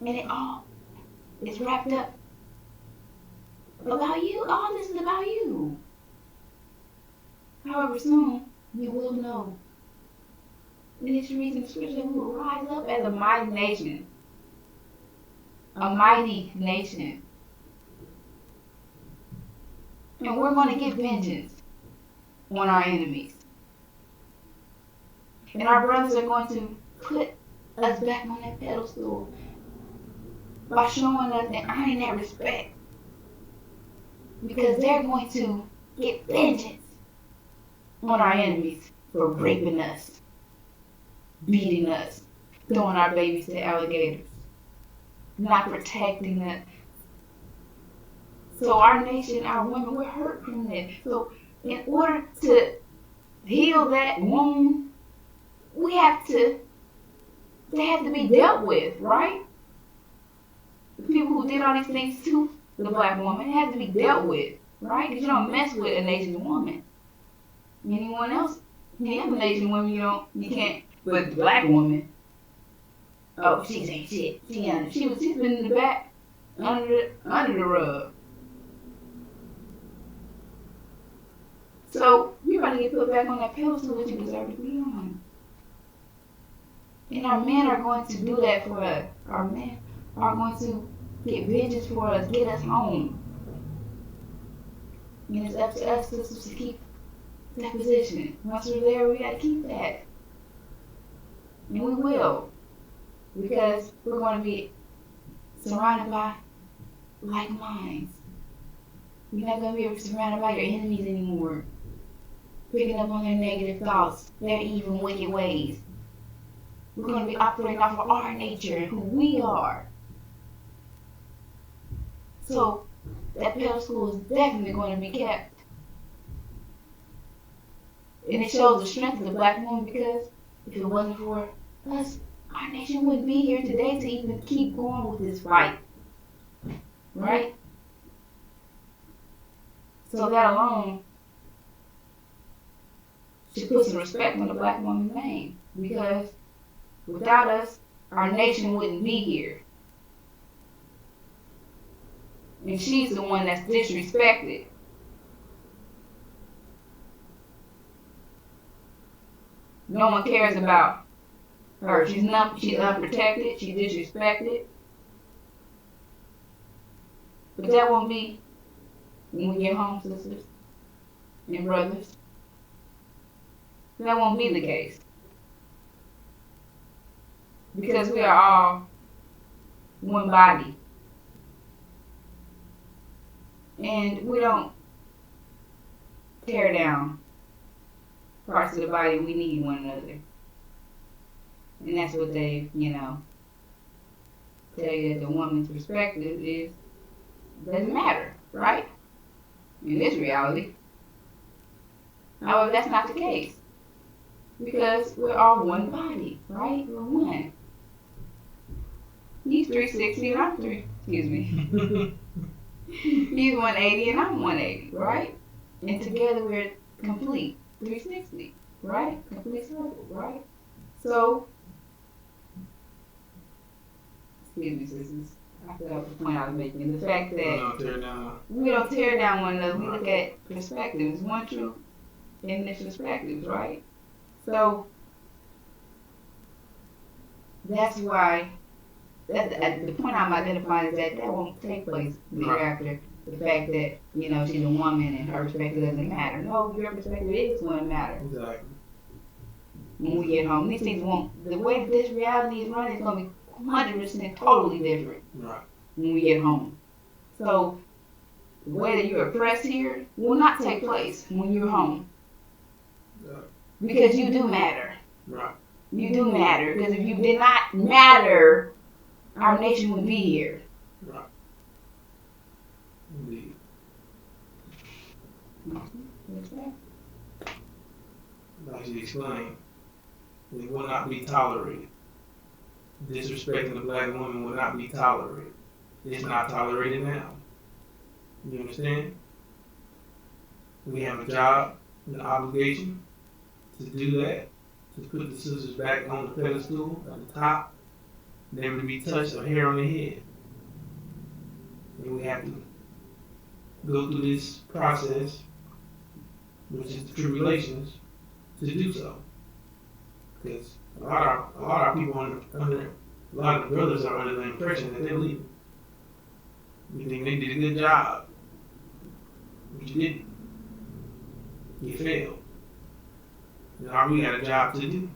And it all is wrapped up about you. All this is about you. However, soon you will know. And it's reason the scripture that we will rise up as a mighty nation. A mighty nation. And we're going to get vengeance on our enemies. And our brothers are going to put us back on that pedestal by showing us and earning that respect. Because they're going to get vengeance on our enemies for raping us, beating us, throwing our babies to alligators, not protecting us. So our nation, our women, we're hurt from this. So in order to heal that wound, they have to be dealt with, right? The people who did all these things to the black woman have to be dealt with, right? Because you don't mess with a Nation woman. Anyone else, any other Nation woman, you can't. But the black woman, oh, she's ain't shit. She's been in the back, under the rug. So you're going to get put back on that pedestal that you deserve to be on. And our men are going to do that for us. Our men are going to get vengeance for us, get us home. And it's up to us sisters to keep that position. Once we're there, we got to keep that. And we will. Because we're going to be surrounded by like minds. You're not going to be surrounded by your enemies anymore. Picking up on their negative thoughts, their evil, wicked ways. We're going to be operating off of our nature and who we are. So that pedestal is definitely going to be kept. And it shows the strength of the black woman, because if it wasn't for us, our nation wouldn't be here today to even keep going with this fight. Right? So that alone should put some respect on the black woman's name, because without us, our nation wouldn't be here. And she's the one that's disrespected. No one cares about her. She's unprotected, she's disrespected. But that won't be when we get home, sisters and brothers. That won't be the case. Because we are all one body. And we don't tear down parts of the body. We need one another. And that's what they, tell you that the woman's perspective is, doesn't matter, right? In this reality. However, that's not the case. Because we're all one body, right? We're one. He's 360 and I'm 3. Excuse me. He's 180 and I'm 180, right? And together we're complete 360, right? Complete circle, right? So, excuse me, sisters. I forgot the point I was making. The fact that we don't tear down one another. We look at perspectives, one truth in this perspectives, right? So that's why the point I'm identifying is that won't take place thereafter. The fact that she's a woman and her perspective doesn't matter. No, your perspective is going to matter. Exactly. When we get home, these things won't. The way this reality is running is going to be 100% totally different. Right. When we get home. So the way that you're oppressed here will not take place when you're home. Because you do matter. Right. You do matter. Because if you did not matter, our nation would be here. Right. Indeed. Like you explained, it will not be tolerated. Disrespecting a black woman will not be tolerated. It's not tolerated now. You understand? We have a job, an obligation to do that, to put the sisters back on the pedestal at the top, never to be touched or hair on their head. And we have to go through this process, which is the tribulations, to do so. Because a lot of people a lot of the brothers are under the impression that they're leaving. You think they did a good job, but you didn't. You failed. Now we got a job to do,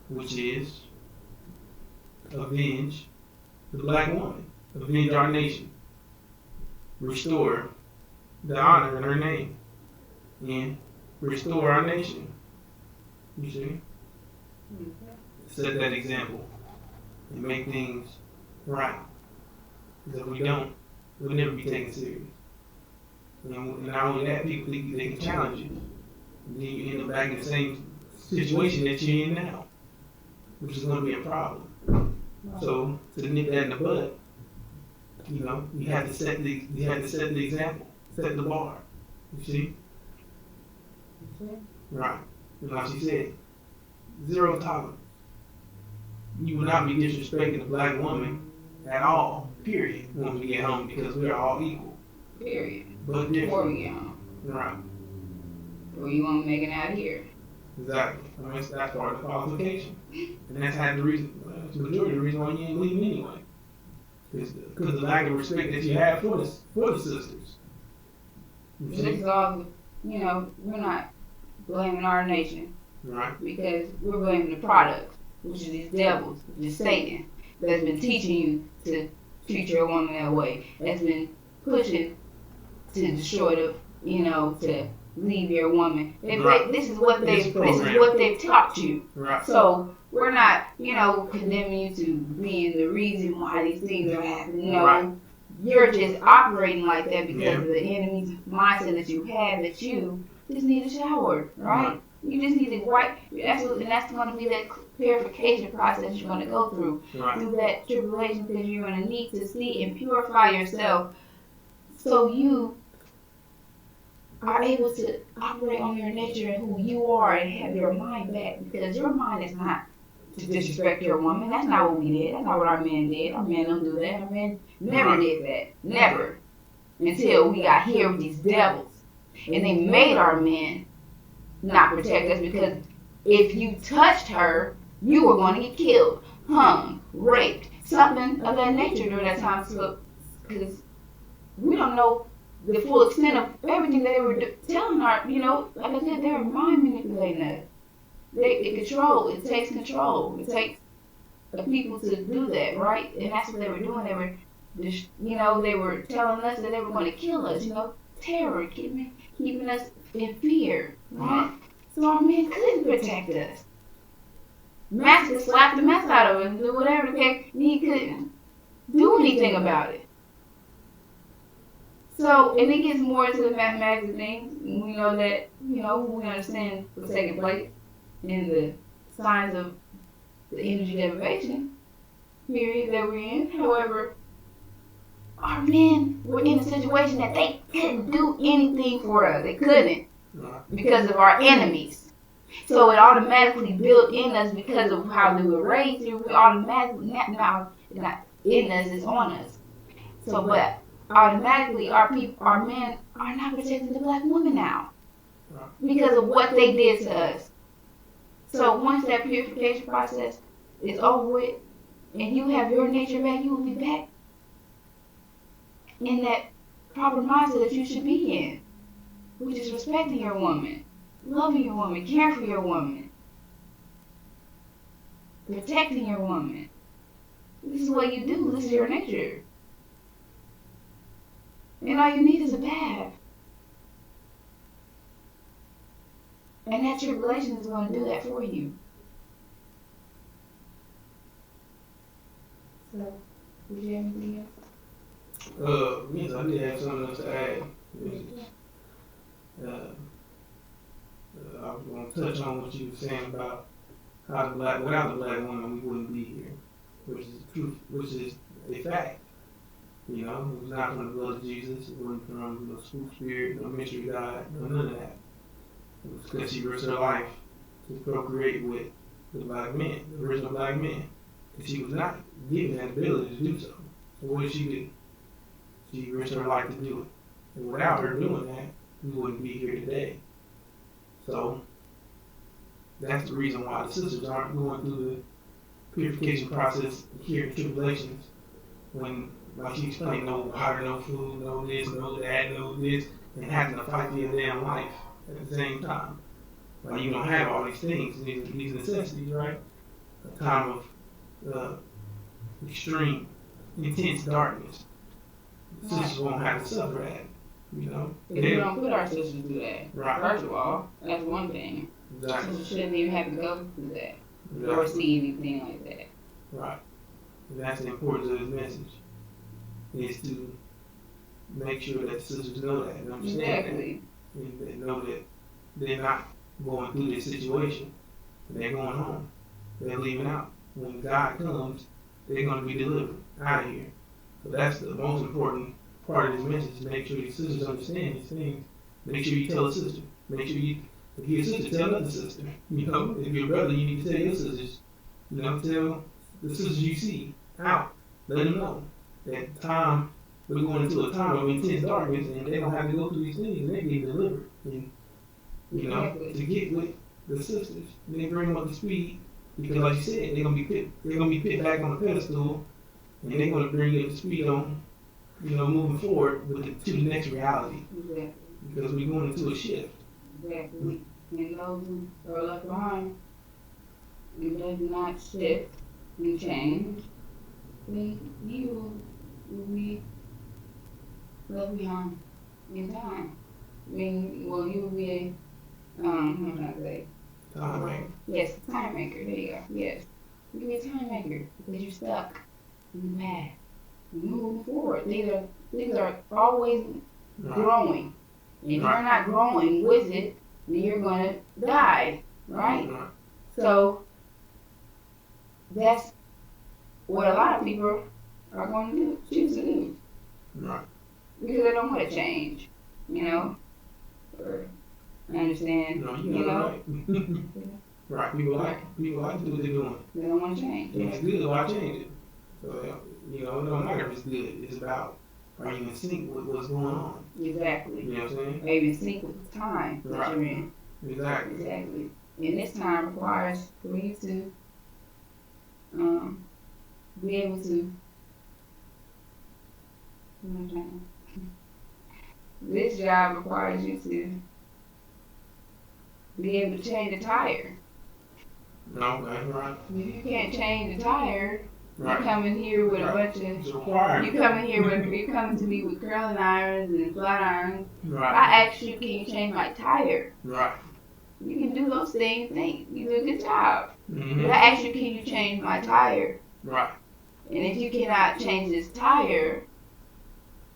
which is avenge the black woman, avenge our nation, restore the honor in her name, and restore our nation. You see? Set that example and make things right. Because if we don't, we'll never be taken serious. And not only that, people think they can challenge you. And then you end up back in the same situation that you're in now, which is going to be a problem. So to nip that in the bud, you have to set the example, set the bar. You see? Right. And like she said, zero tolerance. You will not be disrespecting a black woman at all, period, when we get home, because we are all equal. Period. But Before we different. get home. Right. Or you want to make it out here. Exactly. I mean, that's part of the qualification. And that's half the reason, the majority of the reason why you ain't leaving anyway. Because of the lack of respect that you have for the sisters. This is all, we're not blaming our nation. Right. Because we're blaming the product, which is these devils, which is Satan, that's been teaching you to treat your woman that way. That's been pushing to destroy the, to leave your woman. This is what they've taught you. Right. So we're not, condemning you to being the reason why these things are happening. Right. You're just operating like that because of the enemy's mindset that you have, that you just need a shower, right? You just need to wipe. And that's going to be that purification process you're going to go through. Right. Through that tribulation, because you're going to need to see and purify yourself so you are able to operate on your nature and who you are and have your mind back. Because your mind is not to disrespect your woman. That's not what we did. That's not what our men did. Our men don't do that. Our men never did that. Never. Until we got here with these devils. And they made our men not protect us, because if you touched her, you were going to get killed, hung, raped, something of that nature during that time. So, because we don't know the full extent of everything they were telling our, like I said, they were mind manipulating us. It takes control. It takes the people to do that, right? And that's what they were doing. They were, they were telling us that they were going to kill us, terror, keeping us in fear, right? So our men couldn't protect us. Master slapped the mess out of us, do whatever the case, he couldn't do anything about it. So, and it gets more into the mathematics of things. We know that, we understand the second place in the signs of the energy deprivation. period that we're in. However, our men were in a situation that they couldn't do anything for us. They couldn't because of our enemies. So it automatically built in us because of how we were raised. We automatically now not in us, it's on us. So, but automatically our men are not protecting the black woman now because of what they did to us. So once that purification process is over with, and you have your nature back, you will be back in that proper mindset that you should be in, which is respecting your woman, loving your woman, caring for your woman, protecting your woman. This is what you do. This is your nature. And all you need is a bath. And that tribulation is going to do that for you. So, would you have anything else? Yes, I did have something else to add. I was going to touch on what you were saying about how without the black woman, we wouldn't be here, which is truth, which is a fact. You know, it was not from the blood of Jesus, it wasn't from the spook spirit, no mystery God, none of that. It was because she risked her life to procreate with the black men, the original black men. And she was not given that ability to do so. So what did she do? She risked her life to do it. And without her doing that, we wouldn't be here today. So that's the reason why the sisters aren't going through the purification process here in tribulations. When, like she explained, no water, no food, no this, no that, no this, and having to fight for your damn life at the same time. Like you don't have all these things, these necessities, right? A time of extreme, intense darkness. Sisters won't have to suffer that, you know. We don't put our sisters through that. Right. First of all, that's one thing. Exactly. Sisters shouldn't even have to go through that Exactly. or see anything like that. Right. And that's the importance of this message, is to make sure that the sisters know that and understand Exactly. that. And they know that they're not going through this situation. They're going home. They're leaving out. When God comes, they're going to be delivered out of here. So that's the most important part of this message, is make sure your sisters understand these things. Make sure you tell a sister. Make sure you, if you're a sister, tell another sister. You know, if you're a brother, you need to tell your sisters. You know, tell the sisters you see out. Let them know that time, we're going into a time of intense darkness, and they don't have to go through these things, and they're getting delivered. And, you know, to get with the sisters, and they bring them up to speed, because like you said, they're gonna be put back on the pedestal, and they're gonna bring you up to speed on, you know, moving forward to the next reality. Exactly. Because we're going into a shift. Exactly. And those who are left behind, if they do not shift and change, then you will be left behind in time. I mean, well, you will be a, what am I trying to say? Time maker. Yes, time maker. There you go. Yes. You'll be a time maker because you're stuck in the past. Moving forward. Things are always growing. If you're not growing with it, then you're going to die, right? So that's what a lot of people are going to do, choose to do. Right. Because they don't want to change, you know? Or understand, No, you know? Right. Right. People like to do what they're doing. They don't want to change. If it's good, why change it? So, you know, it don't matter if it's good. It's about, are you in sync with what's going on? Exactly. You know what I'm saying? Or even sync with the time that you're in. Exactly. Exactly. And this time requires for you to be able to. This job requires you to be able to change the tire. No, that's right. If you can't change the tire, Right. you come in here with a bunch It's of. required. You come to me with curling irons and flat irons. Right. I ask you, can you change my tire? Right. You can do those things. You do a good job. Mm-hmm. But I ask you, can you change my tire? Right. And if you cannot change this tire,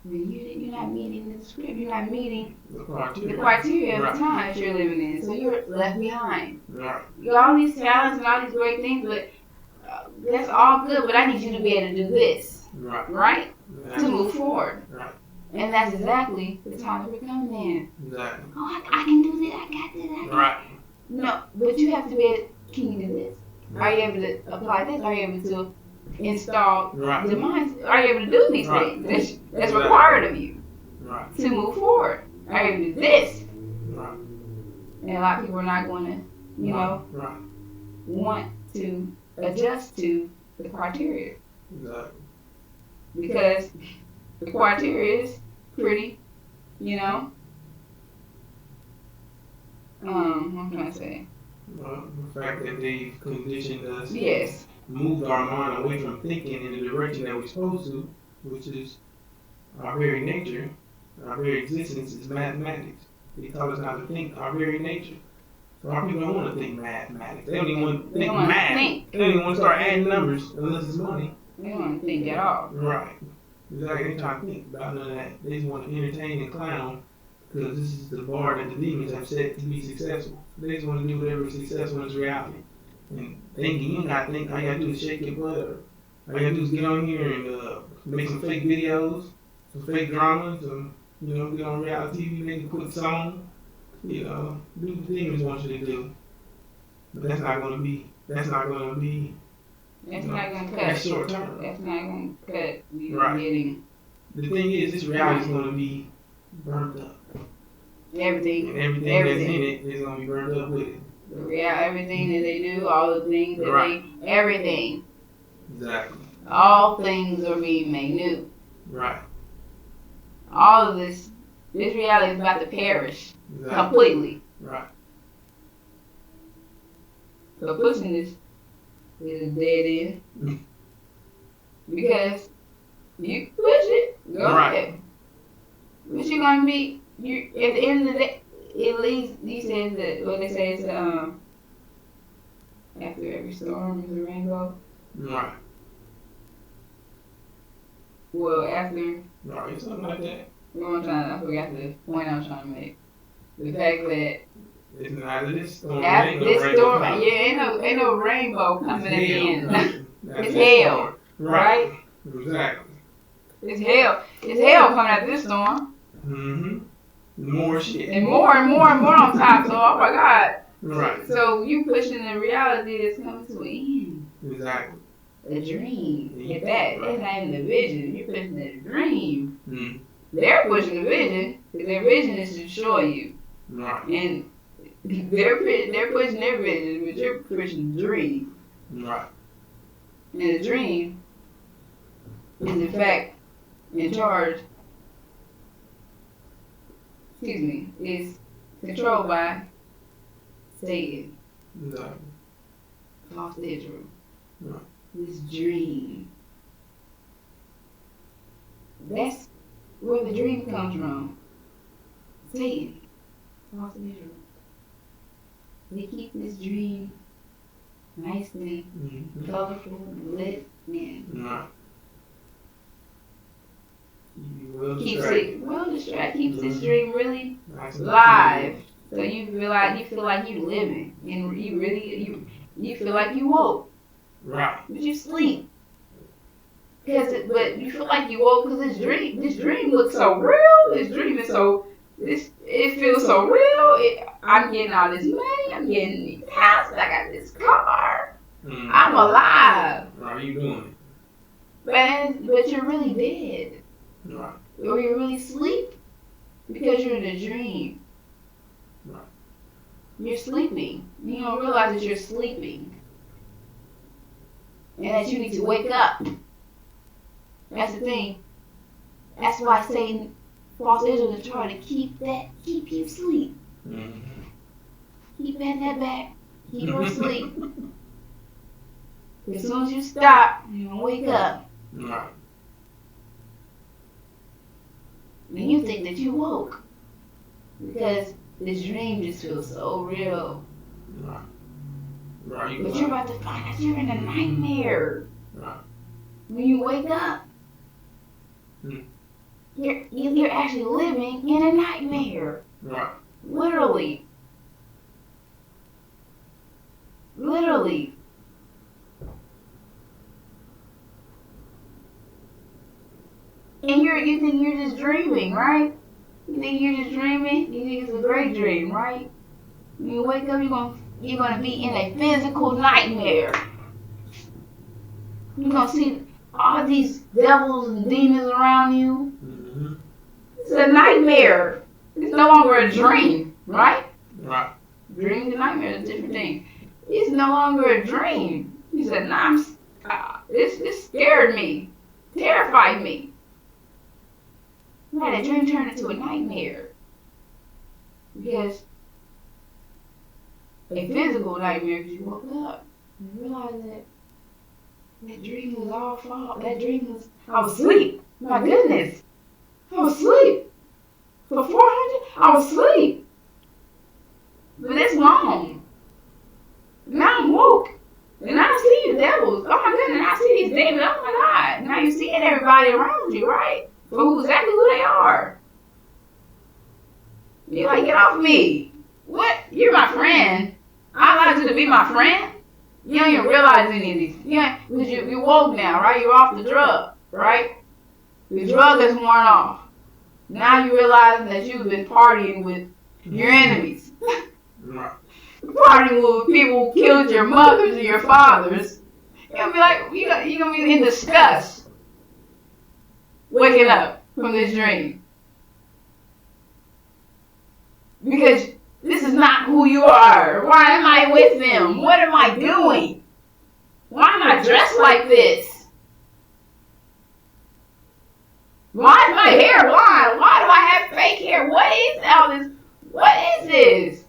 then you're not meeting the script. You're not meeting The criteria. the criteria of Right. the times you're living in. So you're left behind. Right. You got all these talents and all these great things, but that's all good, but I need you to be able to do this, Right. right? Right. To move forward. Right. And that's exactly the time that we're coming in. Exactly. Oh, I can do this. I got this. Right. No, but you have to be able, can you do this? Are you able to apply this? Are you able to install Right. the minds? Are you able to do these Right. things? That's required of you Right. to move forward. Are you able to do this? Right. And a lot of people are not going to, you know, Right. want to adjust to the criteria. Exactly. Because the criteria is pretty, you know. What am I trying to say? The fact that they've conditioned us, Yes. moved our mind away from thinking in the direction that we're supposed to, which is our very nature, our very existence is mathematics. They taught us not to think our very nature. So our people don't want to think mathematics. They don't even want to They think don't want to math. think. They don't even want to start adding numbers unless it's money. They don't want to think at all. Right. Exactly. They trying to think about none of that. They just want to entertain and clown because this is the bar that the demons have set to be successful. They just want to do whatever is successful in this reality. And thinking, you ain't got to think. All you got to do is shake your butt. Or all you got to do is get on here and make some fake videos, some fake dramas, and, you know, get on reality TV, make a quick song. You know, do what the demons want you to do. But that's not going to be, That's not going to cut. that's short term. That's not going to cut. You Right. getting The thing is, this reality is going to be burnt up. everything. And everything that's in it is going to be burnt up with it. Everything that they do, all the things that Right. everything. Exactly. All things are being made new. Right. All of this reality is about to perish Exactly. completely. Right. So pushing this is a dead end. Because you push it, go Right. ahead. But you're gonna be at the end of the day, at least you said that what they say is after every storm is a rainbow. Right. Well, after Right. Something like that. I forgot the point I was trying to make. The fact that It's not this storm. after Ain't no this rainbow storm, coming. ain't no rainbow coming at the end. That's It's this hell, storm. right? Exactly. It's hell. It's hell coming after this storm. Mm-hmm. More shit. And more on top. So, oh my God. Right. So you pushing the reality that's coming to an end. Exactly. The dream. Yeah. If that's not even the vision. You're pushing the dream. Mm. They're pushing the vision because their vision is to destroy you. Right. And they're pushing their vision, but you're pushing the dream. Right. And the dream is in fact in charge. Is controlled by Satan, Exactly. false Israel. Right. This dream. That's where the dream comes from. Satan, false Israel. They keep this dream nicely, Mm-hmm. colorful, lit, and Right. You will keeps distract. it well distracted. Keeps this dream really Nice and live. So you feel like you living, and you really you feel like you woke, Right. but you sleep. But you feel like you woke because this dream looks so real. This dream is so it feels so real. I'm getting all this money. I'm getting these houses. I got this car. Mm. I'm alive. Right. You doing But you're really dead, it. Right. or you're really asleep because you're in a dream. Right. You're sleeping. You don't realize that you're sleeping. And that you need to wake up. That's the thing. That's why Satan, false Israel, is trying to keep you asleep. Mm-hmm. Keep that back. Keep you asleep. As soon as you stop, you're going to wake up. Right. And you think that you woke. Because this dream just feels so real. Right. Right. But you're about to find out you're in a nightmare. Right. When you wake up, Hmm. you're actually living in a nightmare. Right. Literally. you think you're just dreaming, right? You think you're just dreaming? You think it's a great dream, right? When you wake up, you're gonna be in a physical nightmare. You're gonna see all these devils and demons around you. Mm-hmm. It's a nightmare. It's no longer a dream, right? Right. Dreams and nightmares are different things. It's no longer a dream. He said, nah, it scared me, terrified me. Right, a dream turned into a nightmare. Because a physical nightmare, because you woke up and realized that dream was all false. That dream was, I was asleep. My goodness. I was asleep. For 400, I was asleep. But that's long. Now I'm woke. And I see the devils. Oh my goodness, I see these demons. Oh my God. Now you're seeing everybody around you, right? For exactly who they are. You're like, get off me. What? You're my friend. I allowed you to be my friend? You don't even realize any of these. Yeah, because you're woke now, right? You're off the drug, right? The drug has worn off. Now you realize that you've been partying with your enemies. Right. Partying with people who killed your mothers and your fathers. You're going to be like, you're going to be in disgust. Waking up from this dream. Because this is not who you are. Why am I with them? What am I doing? Why am I dressed like this? Why is my hair blonde? Why do I have fake hair? What is all this? What is this?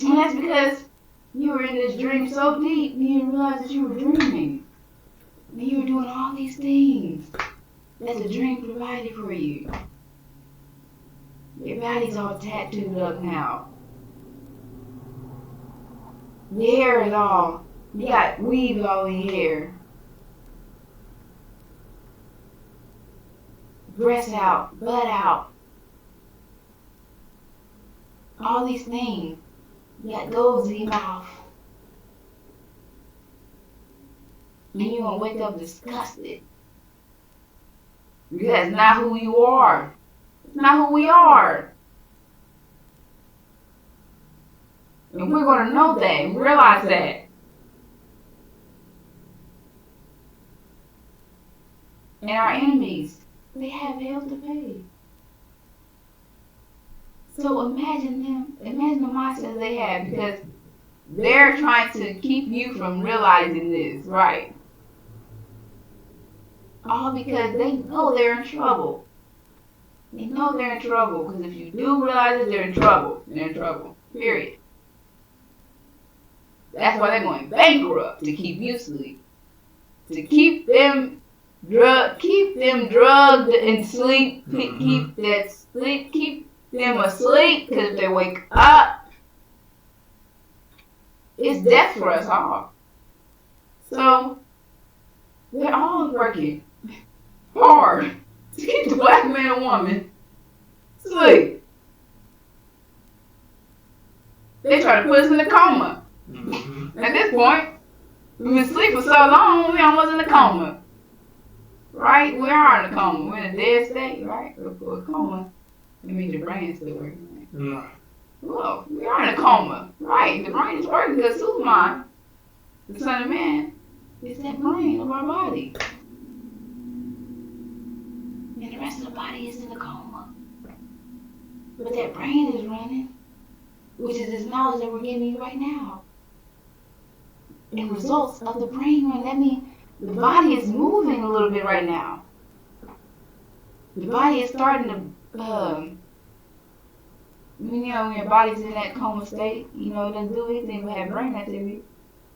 And that's because you were in this dream so deep, you didn't realize that you were dreaming. And you were doing all these things that the dream provided for you. Your body's all tattooed up now. The hair is all, you got weave all in your hair. Breast out, butt out. All these things. You got goals in your mouth. And you're going to wake up disgusted. Because that's not who you are. It's not who we are. And we're going to know that and realize that. And our enemies, they have hell to pay. So imagine the mindset they have, because they're trying to keep you from realizing this, right? All because they know they're in trouble. They know they're in trouble, because if you do realize it, they're in trouble. They're in trouble, period. That's why they're going bankrupt, to keep you asleep. To keep them drugged and sleep, keep them asleep, because if they wake up, it's death for us all. So, they're all working hard to keep the black man and woman asleep. They try to put us in a coma. At this point, we've been asleep for so long, we almost in a coma. Right? We are in a coma. We're in a dead state, right? For a coma. It means your brain is still working, right? Well, we are in a coma, right? The brain is working because Superman, the Son of Man, is that brain of our body. And the rest of the body is in a coma. But that brain is running, which is this knowledge that we're giving you right now. And results of the brain run, that means the body is moving a little bit right now. The body is starting to when your body's in that coma state, it doesn't do anything but have brain activity.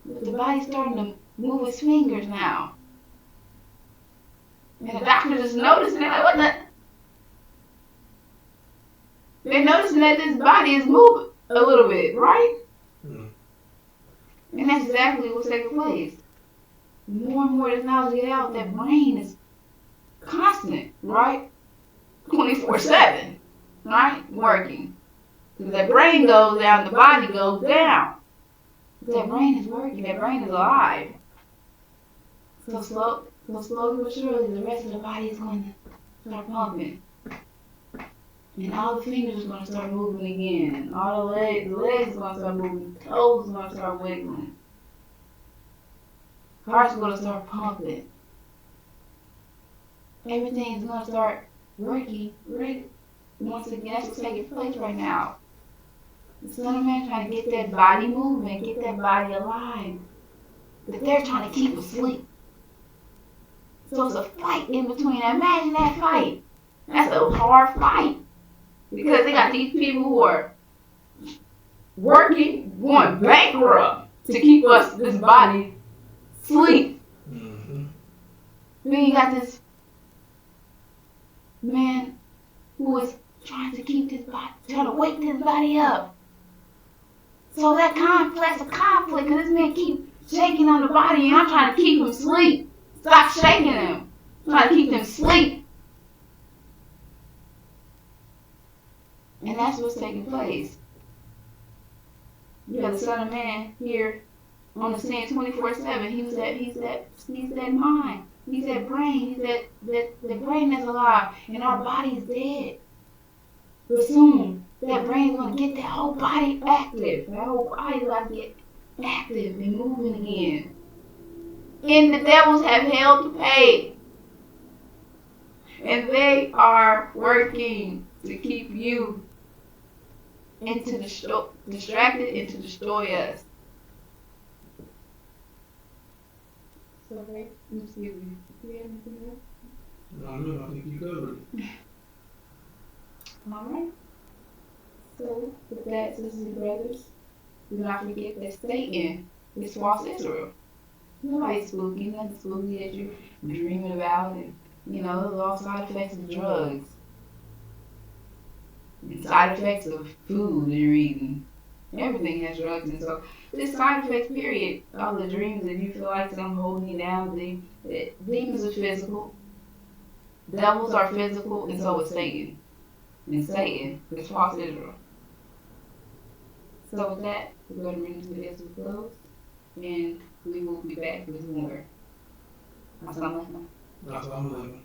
But the body's starting to move its fingers now. And the doctor just noticing, they're like, what the? They're noticing that this body is moving a little bit, right? And that's exactly what's taking place. More and more this knowledge get out, that brain is constant, right? 24/7, right? Working. Because that brain goes down, the body goes down. That brain is working, that brain is alive. So slowly but surely, the rest of the body is going to start pumping. And all the fingers are going to start moving again. All the legs are going to start moving. Toes are going to start wiggling. Heart's going to start pumping. Everything's going to start working. Right? Once again, that's what's taking place right now. The Son of Man trying to get that body moving, get that body alive. But they're trying to keep asleep. So it's a fight in between. Imagine that fight. That's a hard fight. Because they got these people who are working, going bankrupt to keep this body asleep. Mm-hmm. Then you got this man who is trying to keep this body, trying to wake this body up. So that conflict, because this man keep shaking on the body and I'm trying to keep him asleep. Stop shaking him. I'm trying to keep him asleep. And that's what's taking place. You got the Son of Man here on the scene 24/7. He's that mind. He's that brain. He's that brain that's alive. And our body is dead. But soon, that brain is going to get that whole body active. That whole body is going to get active and moving again. And the devils have hell to pay. And they are working to keep you distracted and to destroy us. So, okay, let me see if you have anything else. No, I think you covered it. Alright. So, with that, sisters and brothers, do not forget that Satan is false Israel. Nobody's spooky, nothing spooky that you're dreaming about, and those all side effects of drugs. And side effects of food that you're eating. Everything has drugs, and so this side effects period, all the dreams that you feel like something holding you down, demons are physical, devils are physical, and so is Satan. And Satan is false Israel. So with that, we're going to bring this video to a close, and we will be back with more. Assalamu alaikum. Assalamu alaikum.